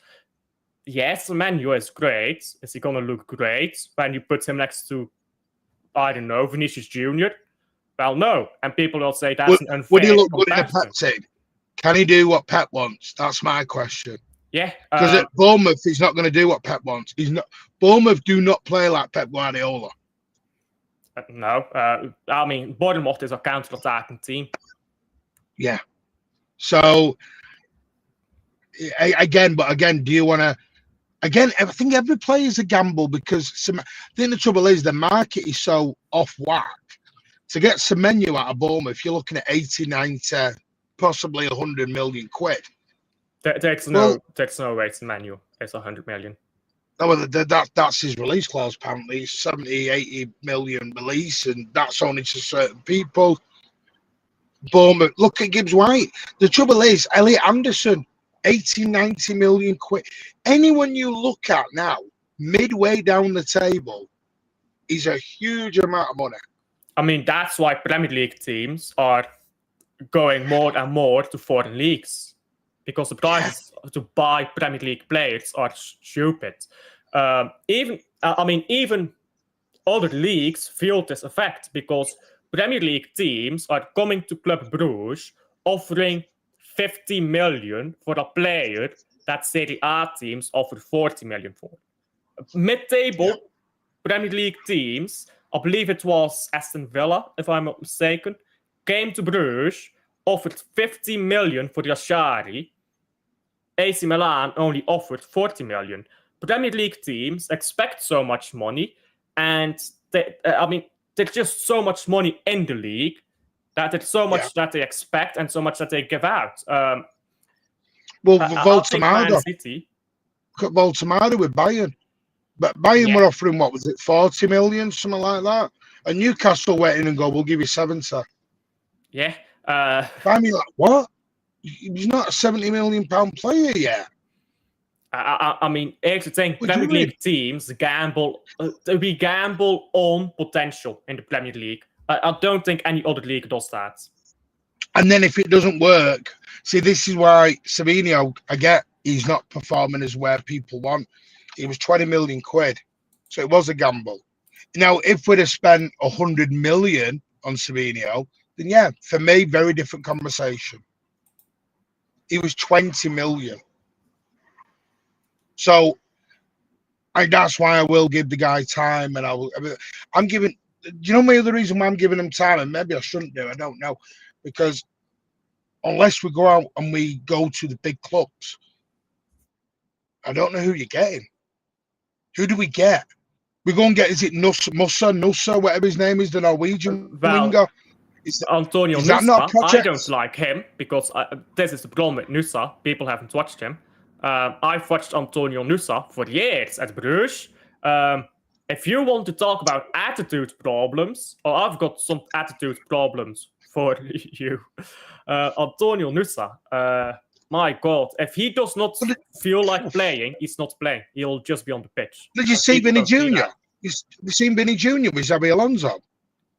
Yes, the menu is great. Is he going to look great when you put him next to, I don't know, Vinicius Jr.? Well, no. And people will say that's an unfair Would he look good in a comparison. Pep team? Can he do what Pep wants? That's my question. Yeah. Because at Bournemouth, he's not going to do what Pep wants. Bournemouth do not play like Pep Guardiola. No. I mean, Bournemouth is a counter-attacking team. Yeah. So, again, do you want to... Again, I think every player is a gamble because I think the trouble is the market is so off whack. To get Semenyo out of Bournemouth, you're looking at 80, 90, possibly 100 million quid. There's no way Semenyo is 100 million. That's his release clause, apparently. It's 70, 80 million release, and that's only to certain people. Bournemouth, look at Gibbs White. The trouble is, Elliot Anderson, 80, 90 million quid. Anyone you look at now, midway down the table, is a huge amount of money. I mean, that's why Premier League teams are going more and more to foreign leagues, because the prices to buy Premier League players are stupid. Even other leagues feel this effect, because Premier League teams are coming to Club Brugge offering 50 million for a player that Serie A teams offer 40 million for. Mid-table Premier League teams, I believe it was Aston Villa, if I'm not mistaken, came to Bruges, offered 50 million for Yashari. AC Milan only offered 40 million. Premier League teams expect so much money, and there's just so much money in the league that it's so much that they expect and so much that they give out. Voltemada with Bayern. But Bayern were offering, what was it, 40 million, something like that? And Newcastle went in and go, we'll give you 70. Yeah. Bayern like, what? He's not a 70 million pound player yet. I mean, here's the thing: Premier League teams gamble. We gamble on potential in the Premier League. I don't think any other league does that. And then if it doesn't work, see, this is why Savinho, I get he's not performing as where people want. It was 20 million quid, so it was a gamble. Now, if we'd have spent 100 million on Savinho, then yeah, for me, very different conversation. It was 20 million. So that's why I will give the guy time, and I'm giving. Do you know my other reason why I'm giving him time? And maybe I shouldn't do. I don't know, because unless we go out and we go to the big clubs, I don't know who you're getting. Who do we get? We go and get, is it Nusa, whatever his name is, the Norwegian winger? Antonio Nusa. I don't like him because this is the problem with Nusa. People haven't watched him. I've watched Antonio Nusa for years at Bruges. If you want to talk about attitude problems, I've got some attitude problems for you. Antonio Nusa, my God, if he does not feel like playing, he's not playing. He'll just be on the pitch. Did you see Vinny Jr.? You've seen Vinny Jr. with Xabi Alonso?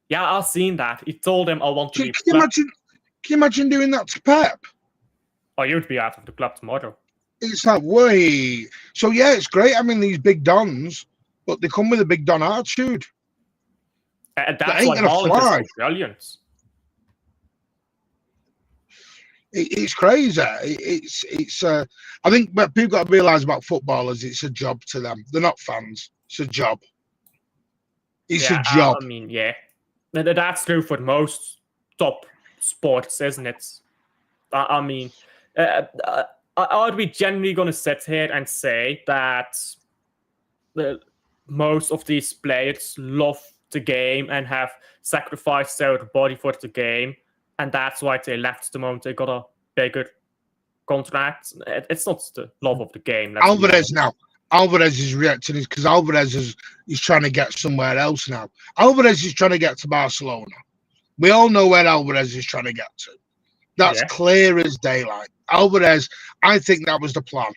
Yeah, I've seen that. He told him, I want to leave. Can you imagine doing that to Pep? Oh, you'd be out of the club tomorrow. It's like, way. So, yeah, it's great. I mean, these big dons, but they come with a big don attitude. That's why Haaland is brilliant. It's crazy. It's. I think what people got to realise about footballers, it's a job to them. They're not fans. It's a job. It's a job. I mean, yeah. That's true for most top sports, isn't it? I mean, are we generally going to sit here and say that most of these players love the game and have sacrificed their body for the game, and that's why they left the moment they got a bigger contract? It's not the love of the game. Alvarez is reacting because Alvarez is trying to get somewhere else now. Alvarez is trying to get to Barcelona. We all know where Alvarez is trying to get to. That's clear as daylight. Alvarez, I think that was the plan.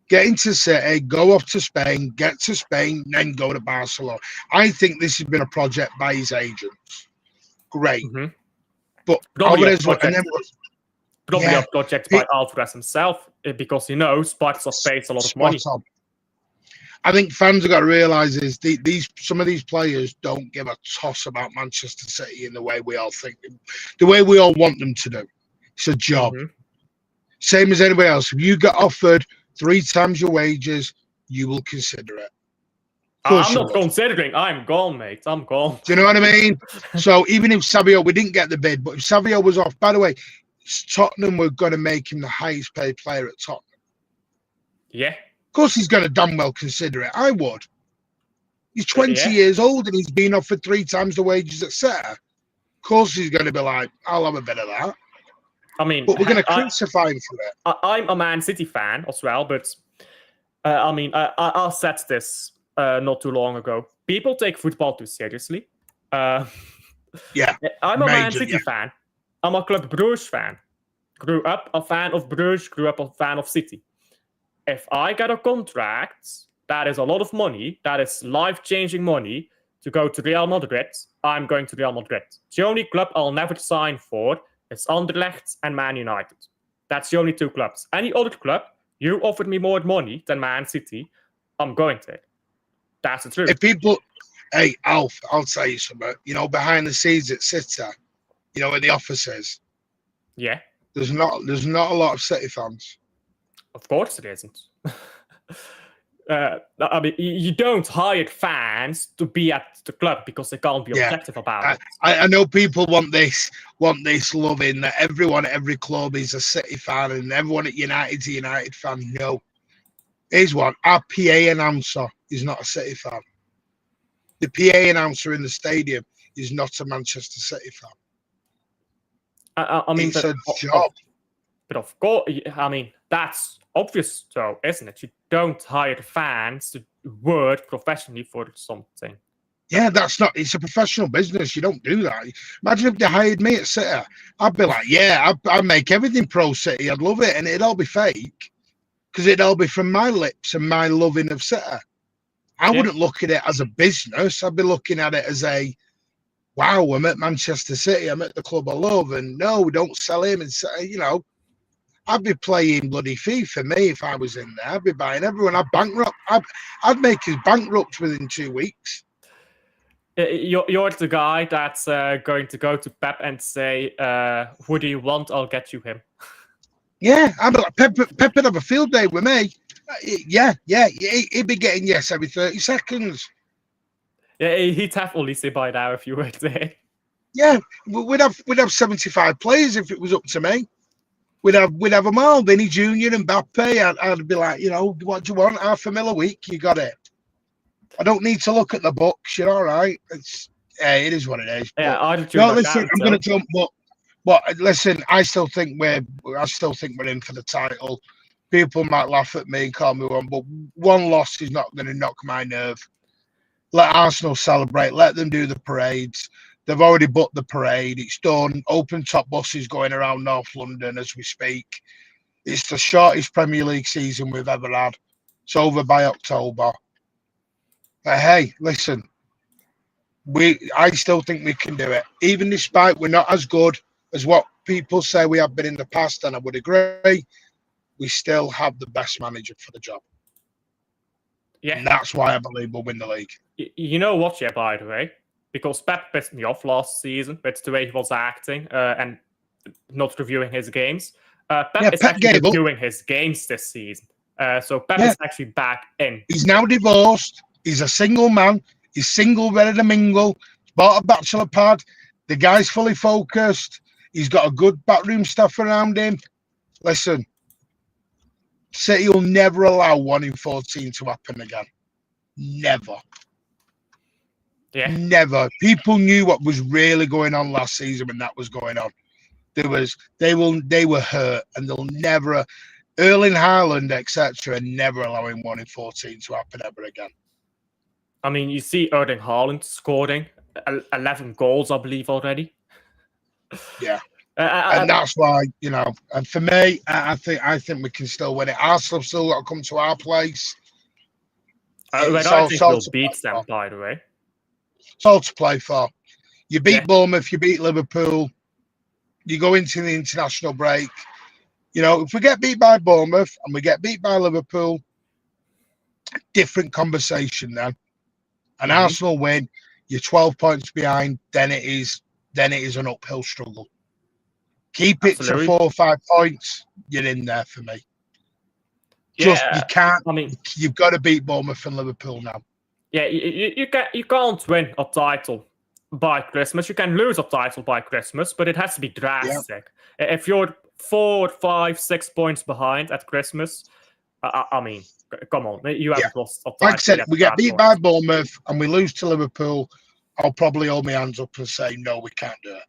Get into City, go off to Spain, get to Spain, then go to Barcelona. I think this has been a project by his agents. Great. Mm-hmm. But probably Alvarez, a project by Alvarez himself, because he knows Barca pays a lot of money. I think fans have got to realise is some of these players don't give a toss about Manchester City in the way we all think, the way we all want them to do. It's a job. Mm-hmm. Same as anybody else. If you get offered 3 times your wages, you will consider it. I'm not considering. I'm gone, mate. I'm gone. Do you know what I mean? So even if Savio, we didn't get the bid, but if Savio was off, by the way, Tottenham were going to make him the highest paid player at Tottenham. Yeah. Of course, he's going to damn well consider it. I would. He's 20 years old and he's been offered 3 times the wages at City. Of course, he's going to be like, I'll have a bit of that. I mean, but we're going to crucify him for it. I'm a Man City fan as well, but I said this not too long ago. People take football too seriously. Yeah, I'm a Man major. City Yeah, fan. I'm a Club Brugge fan. Grew up a fan of Bruges, grew up a fan of City. If I get a contract that is a lot of money, that is life-changing money, to go to Real Madrid, I'm going to Real Madrid. The only club I'll never sign for is Anderlecht and Man United. That's the only two clubs. Any other club, you offered me more money than Man City, I'm going to. That's the truth. if people, hey Alf, I'll tell you something. You know, behind the scenes at City, you know, in the offices, Yeah, there's not a lot of City fans. of course it isn't. You don't hire fans to be at the club because they can't be Yeah, objective about it. I know people want this loving that everyone at every club is a City fan and everyone at United's a United fan. No, here's one: our PA announcer is not a City fan. The PA announcer in the stadium is not a Manchester City fan. It's a job. But of course, I mean, that's obvious, though, isn't it? You don't hire fans to work professionally for something. Yeah, that's not. It's a professional business. You don't do that. Imagine if they hired me at City. I'd be like, yeah, I'd make everything pro City. I'd love it, and it'd all be fake because it'd all be from my lips and my loving of City. I wouldn't look at it as a business. I'd be looking at it as a, wow, I'm at Manchester City. I'm at the club I love, and no, don't sell him. And say, you know, I'd be playing bloody FIFA. Me, if I was in there, I'd be buying everyone. I'd bankrupt. I'd make us bankrupt within 2 weeks. You're the guy that's going to go to Pep and say, who do you want? I'll get you him. Yeah, I'd be like, Pep would have a field day with me. Yeah, he'd be getting yes every 30 seconds. Yeah, he'd have Olise by now if you were there. Yeah, we'd have 75 players if it was up to me. We'd have them all, Vinny Jr. and Mbappe. I'd be like, you know, what do you want? $500,000 a week, you got it. I don't need to look at the books. You're all right. It is what it is. Yeah, but, no, listen, I'm going to jump. But listen, I still think we're in for the title. People might laugh at me and call me one, but one loss is not going to knock my nerve. Let Arsenal celebrate. Let them do the parades. They've already booked the parade. It's done. Open top buses going around North London as we speak. It's the shortest Premier League season we've ever had. It's over by October. But hey, listen, I still think we can do it. Even despite we're not as good as what people say we have been in the past, and I would agree, we still have the best manager for the job. Yeah. And that's why I believe we'll win the league. You know what, yeah, by the way? Because Pep pissed me off last season with the way he was acting and not reviewing his games. Pep is actually reviewing his games this season. So Pep is actually back in. He's now divorced. He's a single man. He's single, ready to mingle. Bought a bachelor pad. The guy's fully focused. He's got a good backroom staff around him. Listen, City will never allow 1 in 14 to happen again. Never. Yeah. Never. People knew what was really going on last season when that was going on. They were hurt, and they'll never, Erling Haaland, etc., never allowing 1 in 14 to happen ever again. I mean, you see Erling Haaland scoring 11 goals, I believe, already. Yeah. And that's why, you know, and for me, I think we can still win it. Arsenal still got to come to our place. I think we'll beat them, by the way. It's all to play for. You beat Bournemouth, you beat Liverpool, you go into the international break. You know, if we get beat by Bournemouth and we get beat by Liverpool, different conversation then. And Arsenal win, you're 12 points behind, then it is an uphill struggle. Keep it to 4 or 5 points, you're in there for me. You can't. I mean, you've got to beat Bournemouth and Liverpool now. Yeah, you can't win a title by Christmas. You can lose a title by Christmas, but it has to be drastic. Yeah. If you're 4, 5, 6 points behind at Christmas, I mean, come on, you have lost a title. Like I said, we get beat by Bournemouth and we lose to Liverpool, I'll probably hold my hands up and say, no, we can't do it.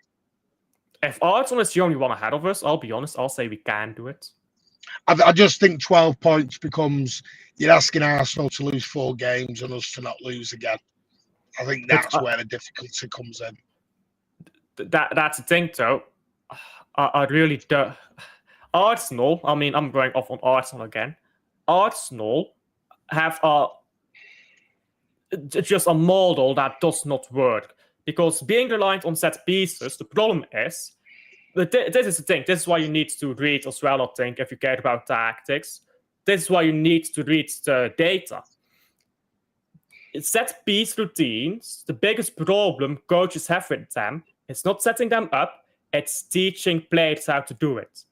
If Arsenal is the only one ahead of us, I'll be honest, I'll say we can do it. I just think 12 points becomes you're asking Arsenal to lose 4 games and us to not lose again. I think But that's where the difficulty comes in. that's the thing, though. I really don't. Arsenal. I mean, I'm going off on Arsenal again. Arsenal have just a model that does not work because being reliant on set pieces. The problem is, this is the thing. This is why you need to read as well. I think if you care about tactics, this is why you need to read the data. Set piece routines. The biggest problem coaches have with them is not setting them up. It's teaching players how to do it.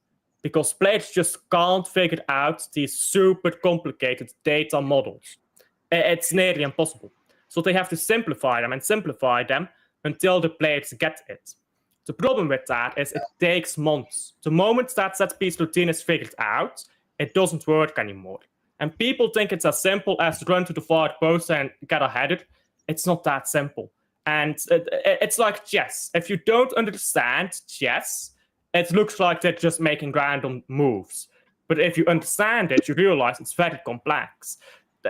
Because players just can't figure out these super complicated data models. It's nearly impossible. So they have to simplify them until the players get it. The problem with that is it takes months. The moment that set piece routine is figured out, it doesn't work anymore. And people think it's as simple as run to the far post and get a header. It's not that simple. And it's like chess. If you don't understand chess, it looks like they're just making random moves. But if you understand it, you realize it's very complex.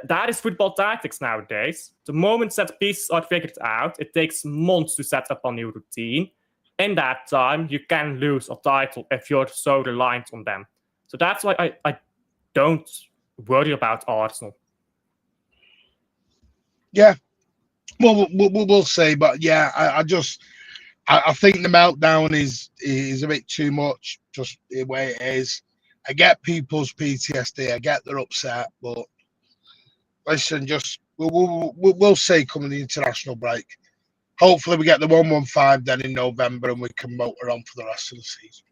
That is football tactics nowadays. The moment set pieces are figured out, it takes months to set up a new routine. In that time, you can lose a title if you're so reliant on them. So that's why I don't worry about Arsenal. Yeah, well, we'll see, but yeah, I think the meltdown is a bit too much, just the way it is. I get people's PTSD, I get they're upset, but listen, just we'll see coming the international break. Hopefully, we get the 115 then in November, and we can motor on for the rest of the season.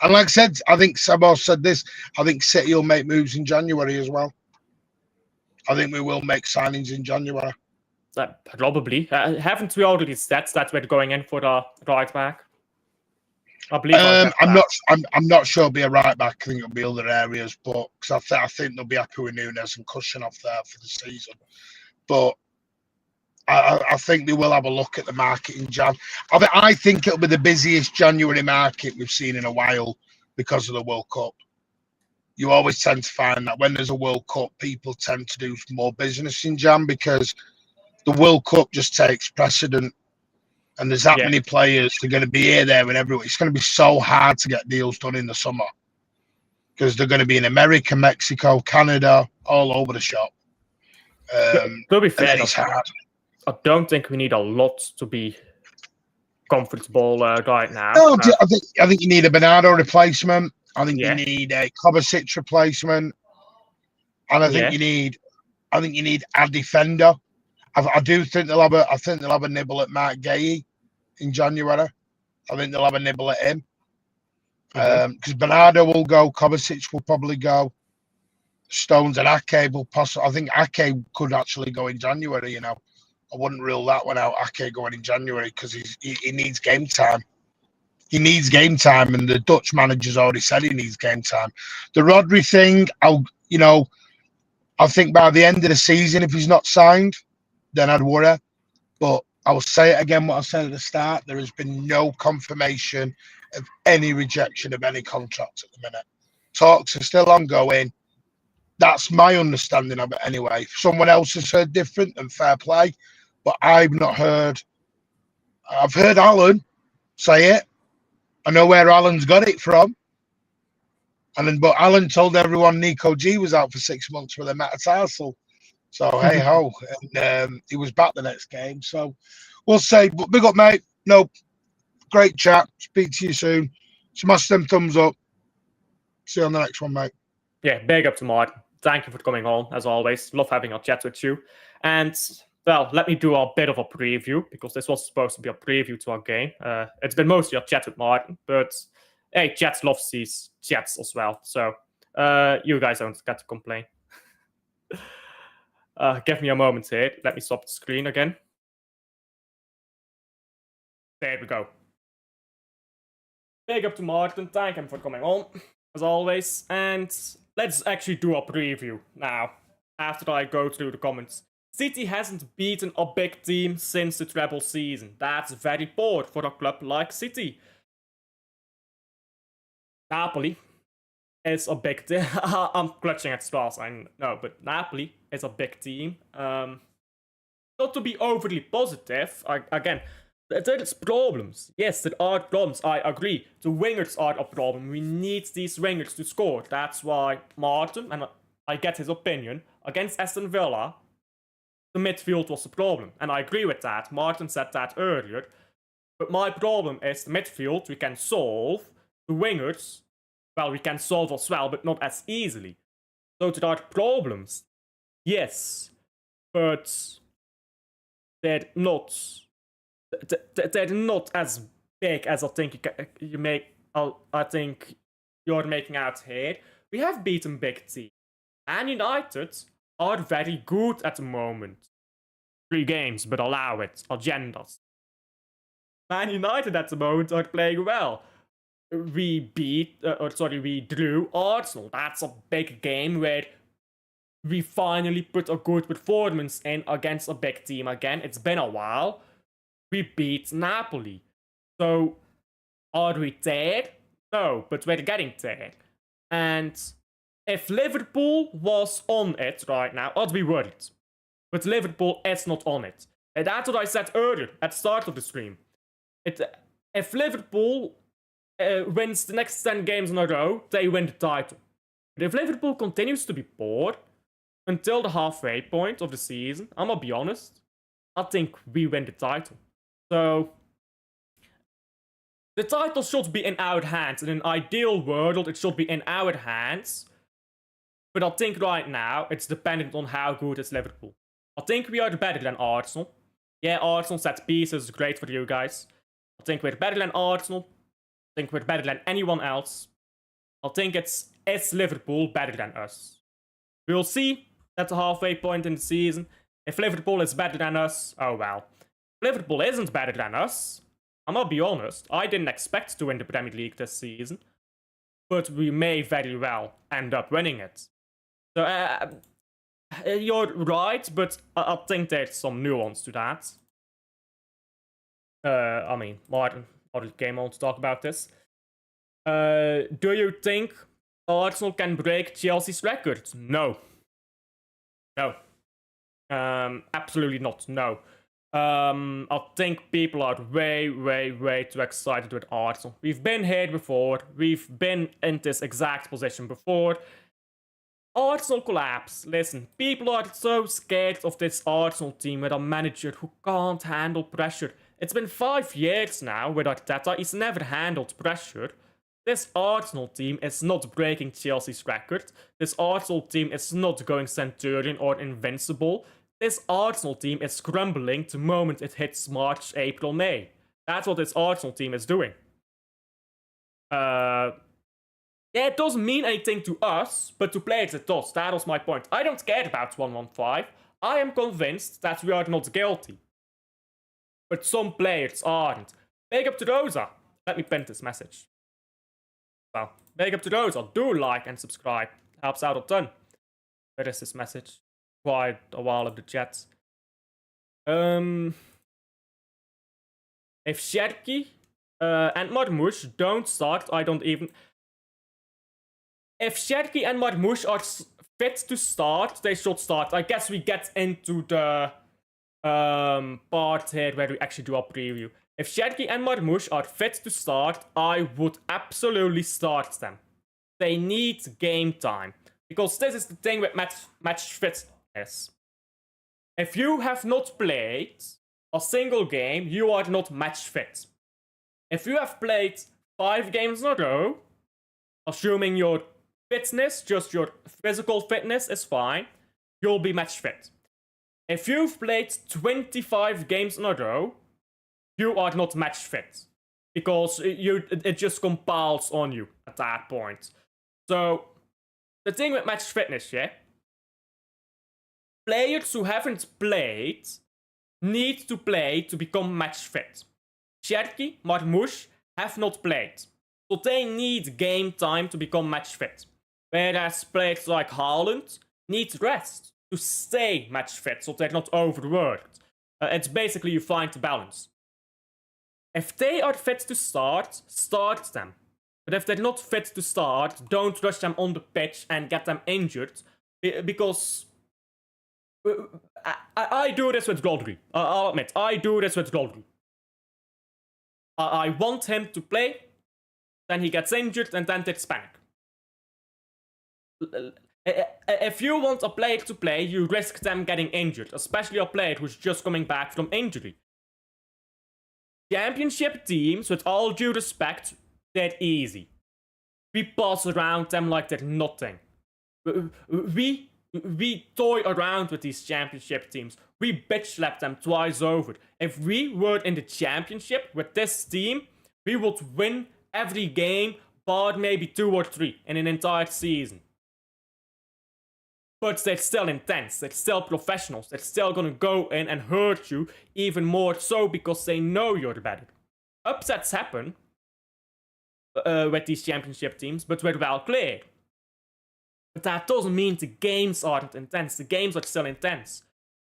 And like I said, I think Sabo said this. I think City will make moves in January as well. I think we will make signings in January. Probably. Haven't we already said that we're going in for the right back? I believe I'm not sure it'll be a right back. I think it'll be other areas, but because I think they'll be happy with Nunes and Cushion off there for the season. But I think they will have a look at the market in Jan. I think it'll be the busiest January market we've seen in a while because of the World Cup. You always tend to find that when there's a World Cup, people tend to do more business in Jan because the World Cup just takes precedent. And there's that many players that are going to be here, there, and everywhere. It's going to be so hard to get deals done in the summer because they're going to be in America, Mexico, Canada, all over the shop. To be fair, it's hard. I don't think we need a lot to be comfortable right now. No, I think you need a Bernardo replacement. I think you need a Kovacic replacement, and I think you need a defender. I do think they'll have a nibble at Mark Gay in January. I think they'll have a nibble at him because Bernardo will go, Kovacic will probably go, Stones and Ake will possibly. I think Ake could actually go in January. You know, I wouldn't rule that one out. Ake going in January because he needs game time. He needs game time, and the Dutch manager's already said he needs game time. The Rodri thing, I think by the end of the season, if he's not signed, then I'd worry. But I will say it again, what I said at the start, there has been no confirmation of any rejection of any contract at the minute. Talks are still ongoing. That's my understanding of it anyway. If someone else has heard different, then fair play. But I've not heard. I've heard Alan say it. I know where Alan's got it from. But Alan told everyone Nico G was out for 6 months with a metatarsal. So hey ho, and he was back the next game. So we'll say, but big up, mate. No, great chat. Speak to you soon. Smash them thumbs up. See you on the next one, mate. Yeah, big up to Martin. Thank you for coming on, as always. Love having a chat with you. And, well, let me do a bit of a preview, because this was supposed to be a preview to our game. It's been mostly a chat with Martin, but, hey, chats love these chats as well. So, you guys don't get to complain. Give me a moment here. Let me stop the screen again. There we go. Big up to Martin. Thank him for coming on, as always. And let's actually do a preview now, after I go through the comments. City hasn't beaten a big team since the treble season. That's very poor for a club like City. Napoli is a big team. I'm clutching at straws, I know, but Napoli is a big team. Not to be overly positive, again, there's problems. Yes, there are problems, I agree. The wingers are a problem. We need these wingers to score. That's why Martin, and I get his opinion, against Aston Villa, the midfield was the problem. And I agree with that. Martin said that earlier. But my problem is the midfield we can solve. The wingers, well, we can solve as well, but not as easily. So there are problems. Yes. But they're not as big as I think you make. I think you're making out here. We have beaten big teams. And United are very good at the moment. 3 games, but allow it. Agendas. Man United at the moment are playing well. We drew Arsenal. That's a big game where we finally put a good performance in against a big team again. It's been a while. We beat Napoli. So, are we there? No, but we're getting there. And if Liverpool was on it right now, I'd be worried. But Liverpool is not on it. And that's what I said earlier at the start of the stream. If Liverpool wins the next 10 games in a row, they win the title. But if Liverpool continues to be poor until the halfway point of the season, I'm gonna be honest, I think we win the title. So, the title should be in our hands. In an ideal world, it should be in our hands. But I think right now, it's dependent on how good is Liverpool. I think we are better than Arsenal. Yeah, Arsenal set pieces is great for you guys. I think we're better than Arsenal. I think we're better than anyone else. I think is Liverpool better than us? We'll see at the halfway point in the season. If Liverpool is better than us, oh well. If Liverpool isn't better than us, I'm gonna be honest, I didn't expect to win the Premier League this season. But we may very well end up winning it. So, you're right, but I think there's some nuance to that. I mean, Martin already came on to talk about this. Do you think Arsenal can break Chelsea's record? No. No. Absolutely not. No. I think people are way too excited with Arsenal. We've been here before. We've been in this exact position before. Arsenal collapse. Listen, people are so scared of this Arsenal team with a manager who can't handle pressure. It's been 5 years now with Arteta. He's never handled pressure. This Arsenal team is not breaking Chelsea's record. This Arsenal team is not going Centurion or Invincible. This Arsenal team is crumbling the moment it hits March, April, May. That's what this Arsenal team is doing. Yeah, it doesn't mean anything to us, but to players it does. That was my point. I don't care about 115. I am convinced that we are not guilty. But some players aren't. Big up to Rosa. Let me pin this message. Well, big up to Rosa. Do like and subscribe. Helps out a ton. Where is this message? Quite a while in the chat. If Sherky and Marmouche don't start, I don't even... If Sherky and Marmouche are fit to start, they should start. I guess we get into the part here where we actually do a preview. If Sherky and Marmouche are fit to start, I would absolutely start them. They need game time. Because this is the thing with match fitness. If you have not played a single game, you are not match fit. If you have played 5 games in a row, assuming your fitness, just your physical fitness is fine, you'll be match fit. If you've played 25 games in a row, you are not match fit. Because it just compiles on you at that point. So, the thing with match fitness, yeah? Players who haven't played need to play to become match fit. Sherky, Marmouche have not played. So they need game time to become match fit. Whereas players like Haaland need rest to stay match fit so they're not overworked. It's basically you find the balance. If they are fit to start, start them. But if they're not fit to start, don't rush them on the pitch and get them injured. Because I do this with Rodri. I'll admit, I do this with Rodri. I want him to play, then he gets injured, and then takes panic. If you want a player to play, you risk them getting injured, especially a player who's just coming back from injury. Championship teams, with all due respect, they're easy. We pass around them like they're nothing. We toy around with these championship teams. We bitch slap them twice over. If we were in the championship with this team, we would win every game, bar maybe 2 or 3 in an entire season. But they're still intense, they're still professionals, they're still gonna go in and hurt you, even more so because they know you're better. Upsets happen with these championship teams, but we're well clear. But that doesn't mean the games aren't intense, the games are still intense.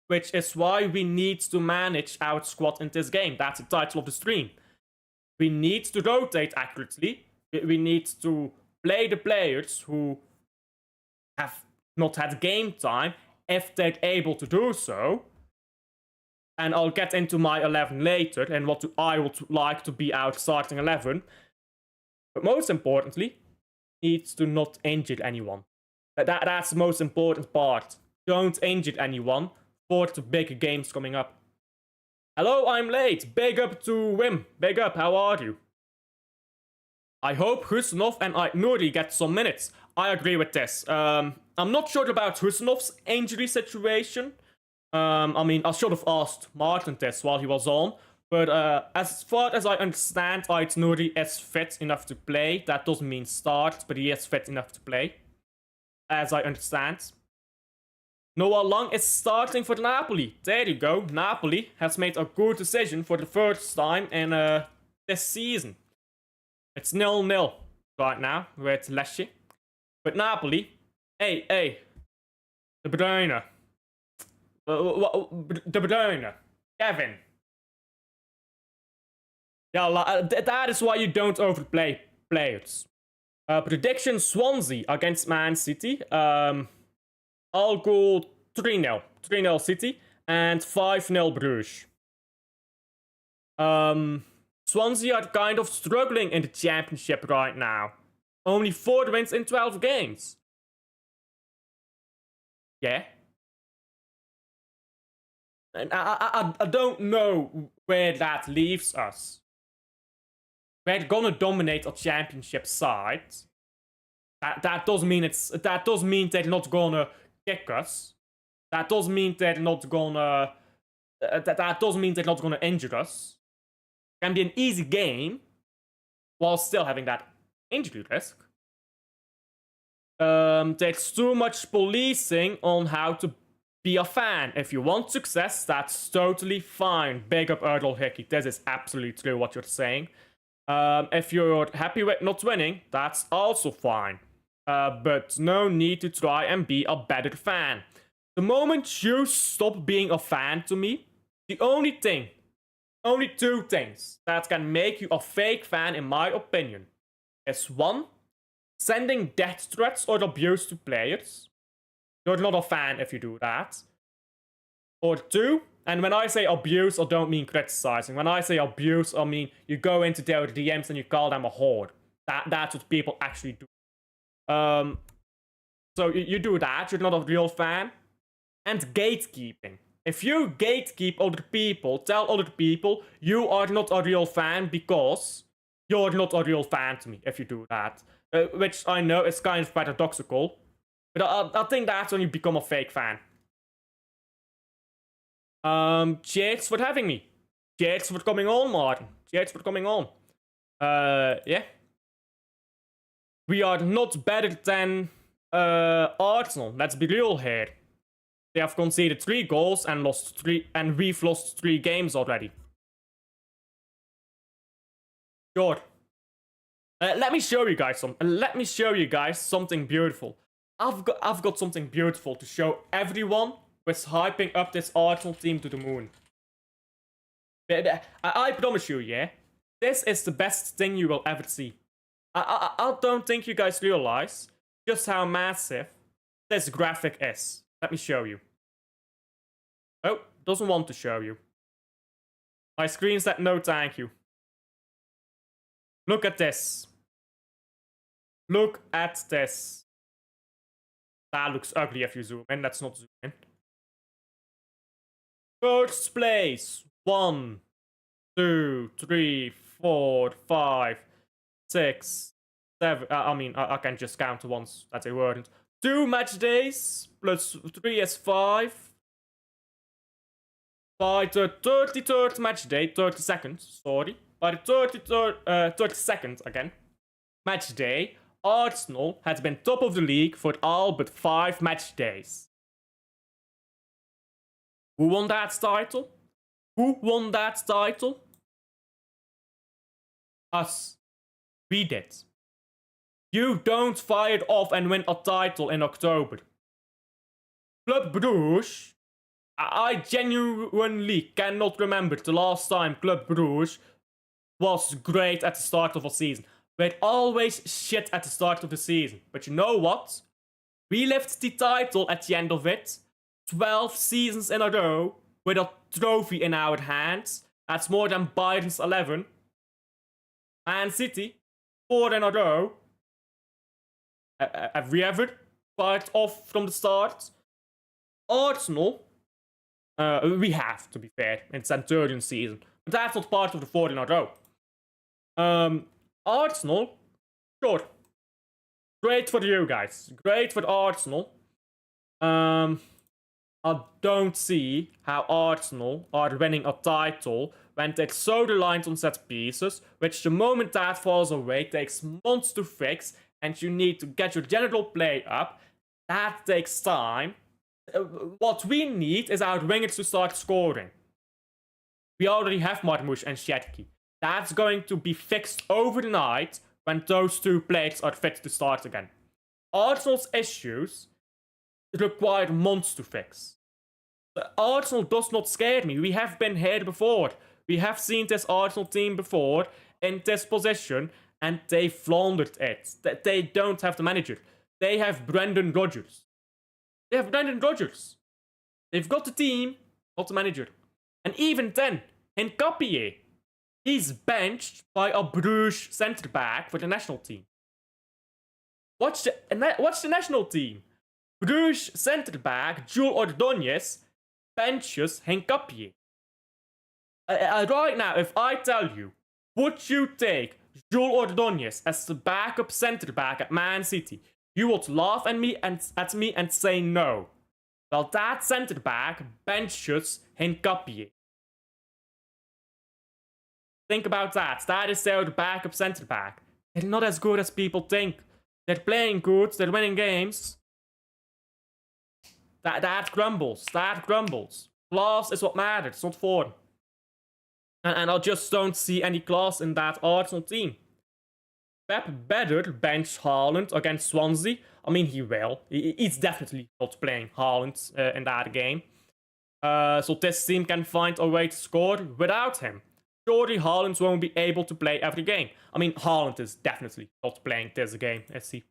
Which is why we need to manage our squad in this game. That's the title of the stream. We need to rotate accurately, we need to play the players who have not had game time, if they're able to do so. And I'll get into my 11 later, and what I would like to be our starting 11. But most importantly, needs to not injure anyone. That's the most important part. Don't injure anyone for the big games coming up. Hello, I'm late. Big up to Wim. Big up, how are you? I hope Husanov and Nuri get some minutes. I agree with this. I'm not sure about Husanov's injury situation. I mean, I should have asked Martin this while he was on. But as far as I understand, Nuri is fit enough to play. That doesn't mean start, but he is fit enough to play. As I understand. Noah Lang is starting for Napoli. There you go. Napoli has made a good decision for the first time in this season. It's 0-0 right now with Lecce. But Napoli, hey, De Bruyne. De Bruyne. Kevin. Yeah, that is why you don't overplay players. Prediction Swansea against Man City. I'll go 3-0. 3-0 City and 5-0 Bruges. Swansea are kind of struggling in the championship right now. Only 4 wins in 12 games. Yeah. And I don't know where that leaves us. We're gonna dominate a championship side. That doesn't mean they're not gonna kick us. That doesn't mean they're not gonna. That doesn't mean they're not gonna injure us. It can be an easy game, while still having that injury risk. There's too much policing on how to be a fan. If you want success, that's totally fine. Big up Erdal Hickey. This is absolutely true what you're saying. If you're happy with not winning, that's also fine. But no need to try and be a better fan. The moment you stop being a fan to me, the only 2 things that can make you a fake fan, in my opinion, is 1, sending death threats or abuse to players. You're not a fan if you do that. Or 2, and when I say abuse, I don't mean criticizing. When I say abuse, I mean you go into their DMs and you call them a whore. That's what people actually do. So you do that, you're not a real fan. And gatekeeping. If you gatekeep other people, tell other people you are not a real fan because you're not a real fan to me if you do that. Which I know is kind of paradoxical. But I think that's when you become a fake fan. Cheers for having me. Cheers for coming on, Martin. Cheers for coming on. Yeah. We are not better than Arsenal. Let's be real here. They have conceded 3 goals and lost 3, and we've lost 3 games already. Sure. Let me show you guys something beautiful. I've got something beautiful to show everyone who's hyping up this Arsenal team to the moon. I promise you, yeah, this is the best thing you will ever see. I don't think you guys realize just how massive this graphic is. Let me show you. Oh, doesn't want to show you. My screen said no thank you. Look at this. Look at this. That looks ugly if you zoom in. Let's not zoom in. First place. 1, 2, 3, 4, 5, 6, 7. I can just count to once. That's a word. 2 match days plus 3 is 5. By the 33rd match day, 30 seconds, sorry. By the 32nd again, match day, Arsenal has been top of the league for all but 5 match days. Who won that title? Who won that title? Us. We did. You don't fire it off and win a title in October. Club Brugge. I genuinely cannot remember the last time Club Brugge was great at the start of a season. We're always shit at the start of the season. But you know what? We left the title at the end of it. 12 seasons in a row with a trophy in our hands. That's more than Bayern's 11. Man City, 4 in a row. Have we ever fired off from the start? Arsenal, we have, to be fair, in Centurion season. But that's not part of the 4 in a row. Arsenal, sure. Great for you guys. Great for Arsenal. I don't see how Arsenal are winning a title when they're so reliant on set pieces, which the moment that falls away takes months to fix, and you need to get your general play up. That takes time. What we need is our wingers to start scoring. We already have Marmoush and Shetki. That's going to be fixed overnight when those 2 players are fit to start again. Arsenal's issues require months to fix. Arsenal does not scare me. We have been here before. We have seen this Arsenal team before in this position, and they floundered it. They don't have the manager. They have Brendan Rodgers. They've got the team, not the manager. And even then, Nkapie, he's benched by a Bruges centre-back for the national team. Watch the national team. Bruges centre-back Jules Ordóñez benches Nkapie. Right now, if I tell you, would you take Jules Ordóñez as the backup centre-back at Man City? You would laugh at me and say no. Well, that centre-back benches Nkapie. Think about that. That is their backup centre-back. They're not as good as people think. They're playing good. They're winning games. That grumbles. Class is what matters, not form. And I just don't see any class in that Arsenal team. Pep better bench Haaland against Swansea. I mean, he will. He's definitely not playing Haaland in that game. So this team can find a way to score without him. Surely Haaland won't be able to play every game. I mean, Haaland is definitely not playing this game, is he?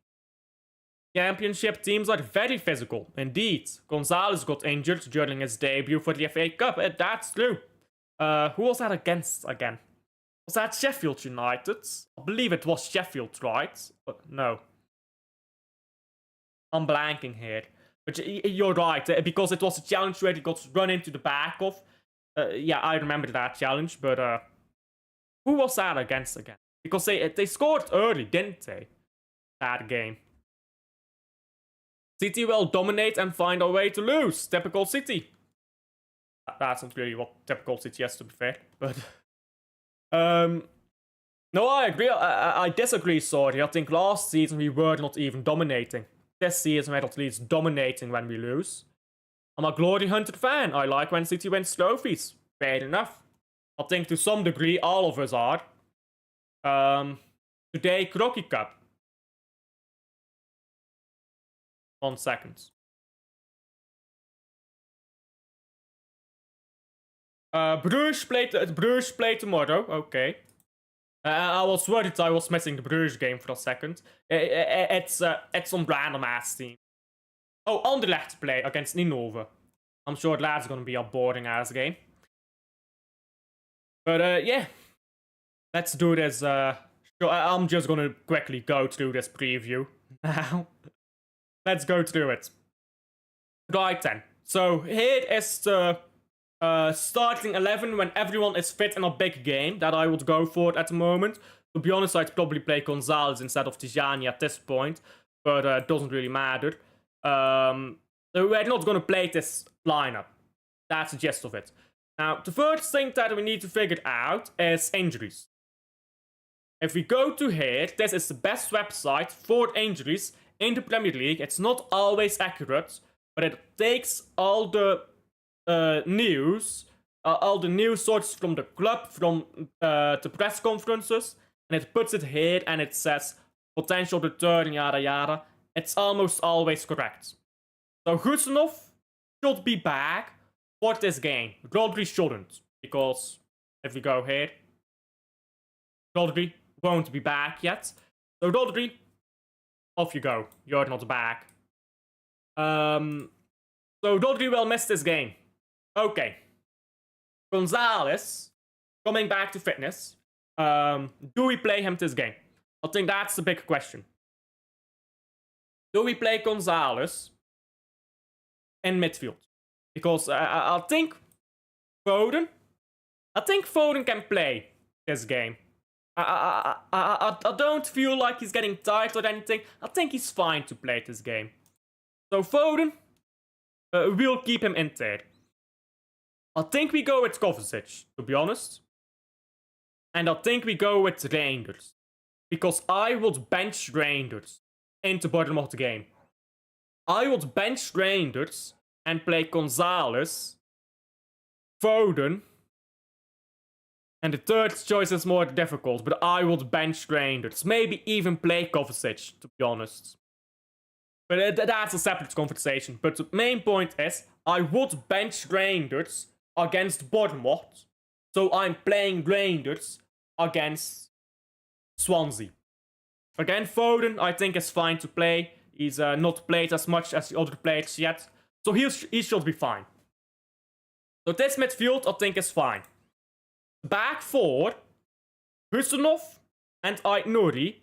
Championship teams are very physical, indeed. Gonzalez got injured during his debut for the FA Cup. That's true. Who was that against again? Was that Sheffield United? I believe it was Sheffield, right? But no. I'm blanking here. But you're right, because it was a challenge where he got run into the back of. Yeah, I remember that challenge, but who was that against again? Because they scored early, didn't they? That game. City will dominate and find a way to lose. Typical City. That's not really what typical City has, to be fair. But no, I agree. I disagree, sorry. I think last season we were not even dominating. This season we're at least dominating when we lose. I'm a glory hunter fan. I like when City wins trophies. Fair enough. I think to some degree all of us are. Today, Crocky Cup. 1 second. Bruges play tomorrow. Okay. I was worried I was missing the Bruges game for a second. It's some random ass team. Oh, Anderlecht play against Ninove. I'm sure that's gonna be a boring ass game. But yeah, let's do this. I'm just gonna quickly go through this preview now. Let's go through it. Right then. So here is the starting 11 when everyone is fit in a big game that I would go for at the moment. To be honest, I'd probably play Gonzalez instead of Tijani at this point, but it doesn't really matter. We're not going to play this lineup. That's the gist of it. Now, the first thing that we need to figure out is injuries. If we go to here, this is the best website for injuries in the Premier League. It's not always accurate, but it takes all the news sources from the club, from the press conferences, and it puts it here and it says potential return, yada yada. It's almost always correct. So Gustinov should be back for this game. Rodri shouldn't, because if we go here, Rodri won't be back yet. So Rodri, off you go. You're not back. So Rodri will miss this game. Okay. Gonzalez, coming back to fitness. Do we play him this game? I think that's the big question. Do we play Gonzalez in midfield? Because I think Foden can play this game. I don't feel like he's getting tired or anything. I think he's fine to play this game. So Foden, we'll keep him in there. I think we go with Kovacic, to be honest. And I think we go with Reinders. Because I would bench Reinders into bottom of the game. I would bench Reinders and play Gonzalez, Foden, and the third choice is more difficult, but I would bench Reinders. Maybe even play Kovacic, to be honest. But that's a separate conversation. But the main point is, I would bench Reinders against Bournemouth. So I'm playing Reinders against Swansea. Again, Foden, I think is fine to play. He's not played as much as the other players yet. So he should be fine. So this midfield, I think, is fine. Back four, Husanov and Aït-Nouri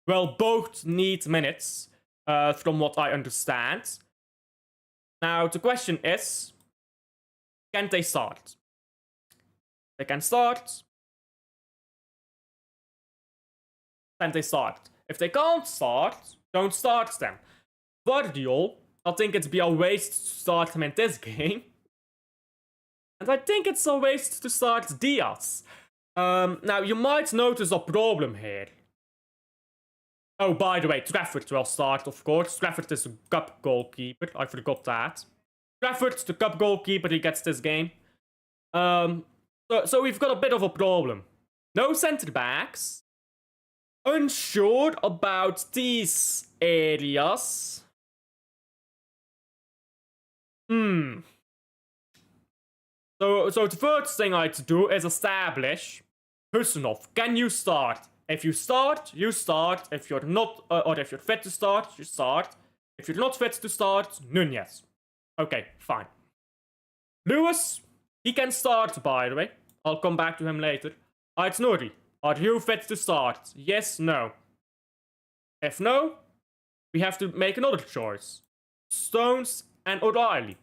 will both need minutes, from what I understand. Now, the question is, can they start? They can start. Can they start? If they can't start, don't start them. Guardiol, I think it'd be a waste to start him in this game. And I think it's a waste to start Diaz. Now, you might notice a problem here. Oh, by the way, Trafford will start, of course. Trafford is a cup goalkeeper. I forgot that. Trafford, the cup goalkeeper, he gets this game. So we've got a bit of a problem. No centre backs. Unsure about these areas. So the first thing I'd do is establish Husanov. Can you start? If you start, you start. If you're not, or if you're fit to start, you start. If you're not fit to start, Nunez. Okay, fine. Lewis, he can start, by the way. I'll come back to him later. Aït-Nouri, are you fit to start? Yes, no. If no, we have to make another choice. Stones and O'Reilly.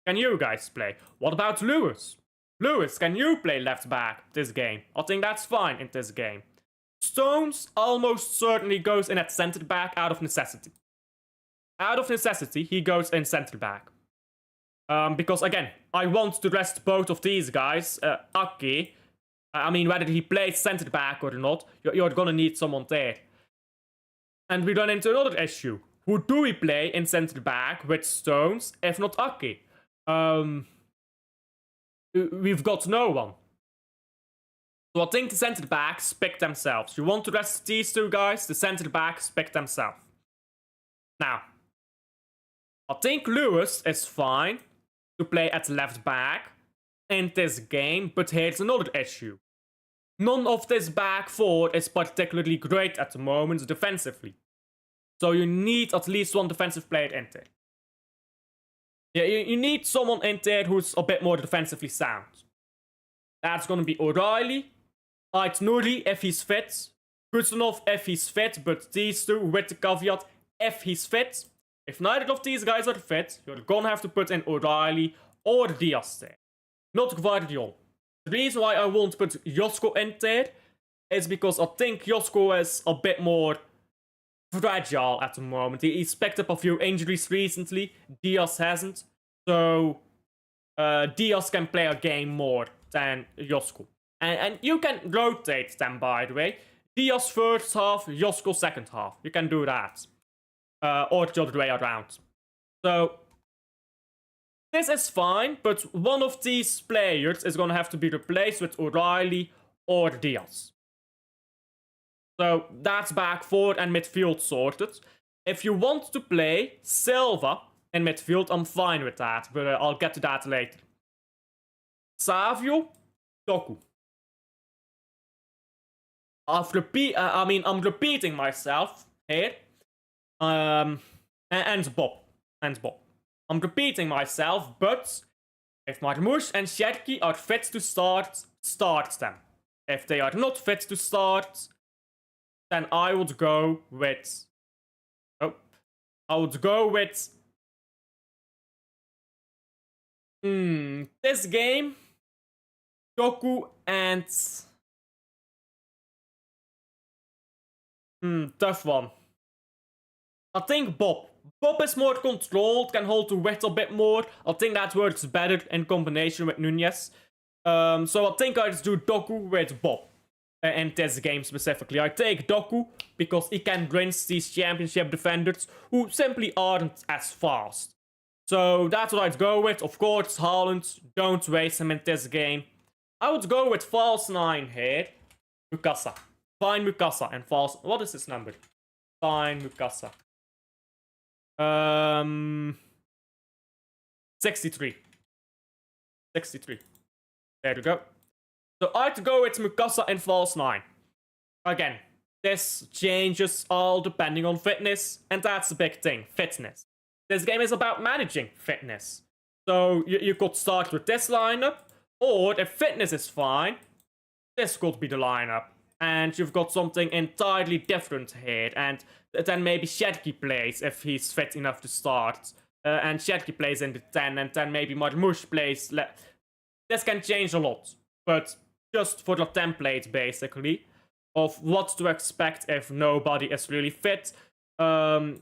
Can you guys play? What about Lewis? Lewis, can you play left back this game? I think that's fine in this game. Stones almost certainly goes in at centre back out of necessity. Out of necessity, he goes in centre back. Because again, I want to rest both of these guys. Aki, I mean, whether he plays centre back or not, you're gonna need someone there. And we run into another issue. Who do we play in centre back with Stones, if not Aki? We've got no one. So I think the centre backs pick themselves. You want to rest these two guys, the centre backs pick themselves. Now, I think Lewis is fine to play at left back in this game, but here's another issue. none of this back four is particularly great at the moment defensively. So you need at least one defensive player in there. Yeah, you need someone in there who's a bit more defensively sound. That's gonna be O'Reilly, Ait Nouri if he's fit, Kuznov if he's fit, but these two with the caveat if he's fit. If neither of these guys are fit, you're gonna have to put in O'Reilly or Diaz there. Not Guardiol. The reason why I won't put Josko in there is because I think Josko is a bit more fragile at the moment. He's picked up a few injuries recently. Diaz hasn't. So Diaz can play a game more than Josko. And you can rotate them, by the way. Diaz first half, Josko second half. You can do that. Or the other way around. So this is fine, but one of these players is going to have to be replaced with O'Reilly or Diaz. So that's back four and midfield sorted. If you want to play Silva in midfield, I'm fine with that, but I'll get to that later. Savio, Doku. I'm repeating myself here. And Bob. I'm repeating myself, but if Marmoush and Sherky are fit to start, start them. If they are not fit to start, then I would go with... this game, Doku and... tough one. I think Bob. Bob is more controlled, can hold the width a bit more. I think that works better in combination with Nunez. So I think I just do Doku with Bob. In this game specifically. I take Doku because he can rinse these championship defenders who simply aren't as fast. So that's what I'd go with. Of course, Haaland, don't waste him in this game. I would go with false 9 here. Mukasa. Fine Mukasa and false... What is this number? Fine Mukasa. 63. 63. There we go. So I'd go with Mukasa and false 9. Again, this changes all depending on fitness, and that's the big thing, fitness. This game is about managing fitness. So you could start with this lineup, or if fitness is fine, this could be the lineup. And you've got something entirely different here, and then maybe Sherky plays if he's fit enough to start. And Sherky plays in the 10, and then maybe Marmoush plays... This can change a lot, but just for the template, basically, of what to expect if nobody is really fit, I'd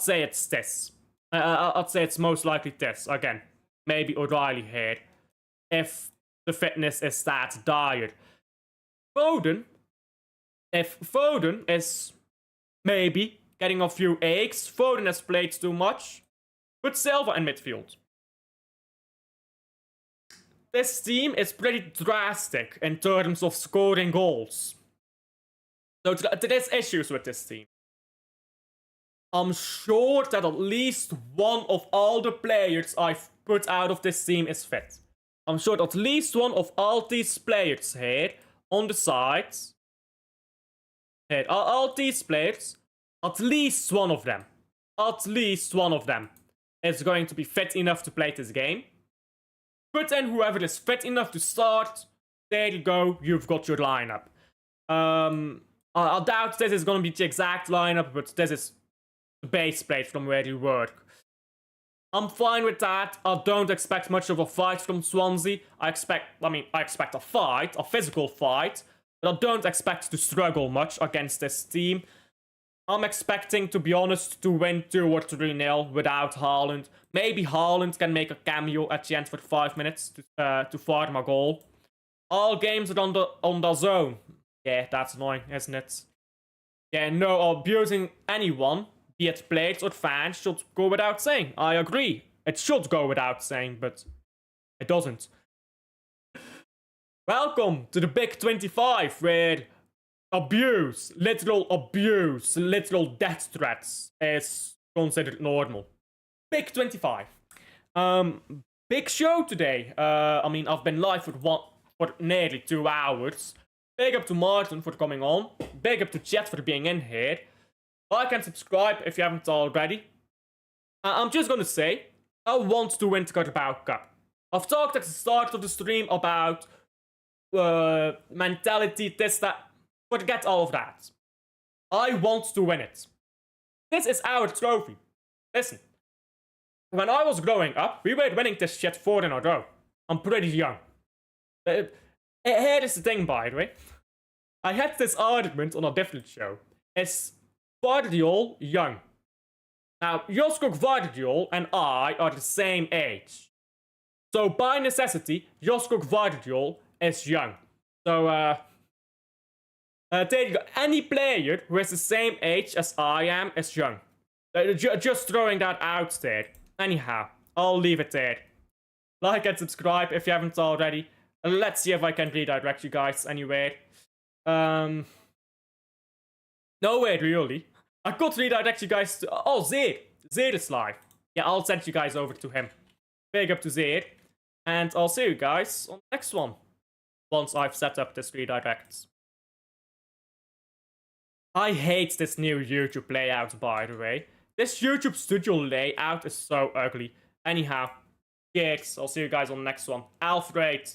say it's this. I'd say it's most likely this. Again, maybe O'Reilly here, if the fitness is that dire. Foden, if Foden is maybe getting a few aches, Foden has played too much, put Silva in midfield. This team is pretty drastic in terms of scoring goals. So there's issues with this team. I'm sure that at least one of all the players I've put out of this team is fit. I'm sure that at least one of all these players here on the sides, here, all these players, at least one of them is going to be fit enough to play this game. Put in whoever is fit enough to start. There you go, you've got your lineup. I doubt this is going to be the exact lineup, but this is the base plate from where you work. I'm fine with that. I don't expect much of a fight from Swansea. I expect a fight, a physical fight, but I don't expect to struggle much against this team. I'm expecting, to be honest, to win 2 or 3-0 without Haaland. Maybe Haaland can make a cameo at the end for 5 minutes to farm a goal. All games are on the zone. Yeah, that's annoying, isn't it? Yeah, no abusing anyone, be it players or fans, should go without saying. I agree. It should go without saying, but it doesn't. Welcome to the Big 25, where literal death threats is considered normal. Big 25. Big show today. I've been live for nearly 2 hours. Big up to Martin for coming on. Big up to chat for being in here. Like and subscribe if you haven't already. I'm just gonna say, I want to win the Carabao Cup. I've talked at the start of the stream about mentality, this, that. Forget all of that. I want to win it. This is our trophy. Listen, when I was growing up, we were winning this shit 4 in a row. I'm pretty young. Here is the thing, by the way. I had this argument on a different show. Is Guardiola young? Now, Josko Guardiola and I are the same age. So, by necessity, Josko Guardiola is young. So, there you go. Any player who is the same age as I am is young. Just throwing that out there. Anyhow, I'll leave it there. Like and subscribe if you haven't already. Let's see if I can redirect you guys anywhere. Nowhere really. I could redirect you guys to... Oh, Zeer. Zeer is live. Yeah, I'll send you guys over to him. Big up to Zeer. And I'll see you guys on the next one. Once I've set up this redirect. I hate this new YouTube layout, by the way. This YouTube studio layout is so ugly. Anyhow, gigs. I'll see you guys on the next one. Alfred.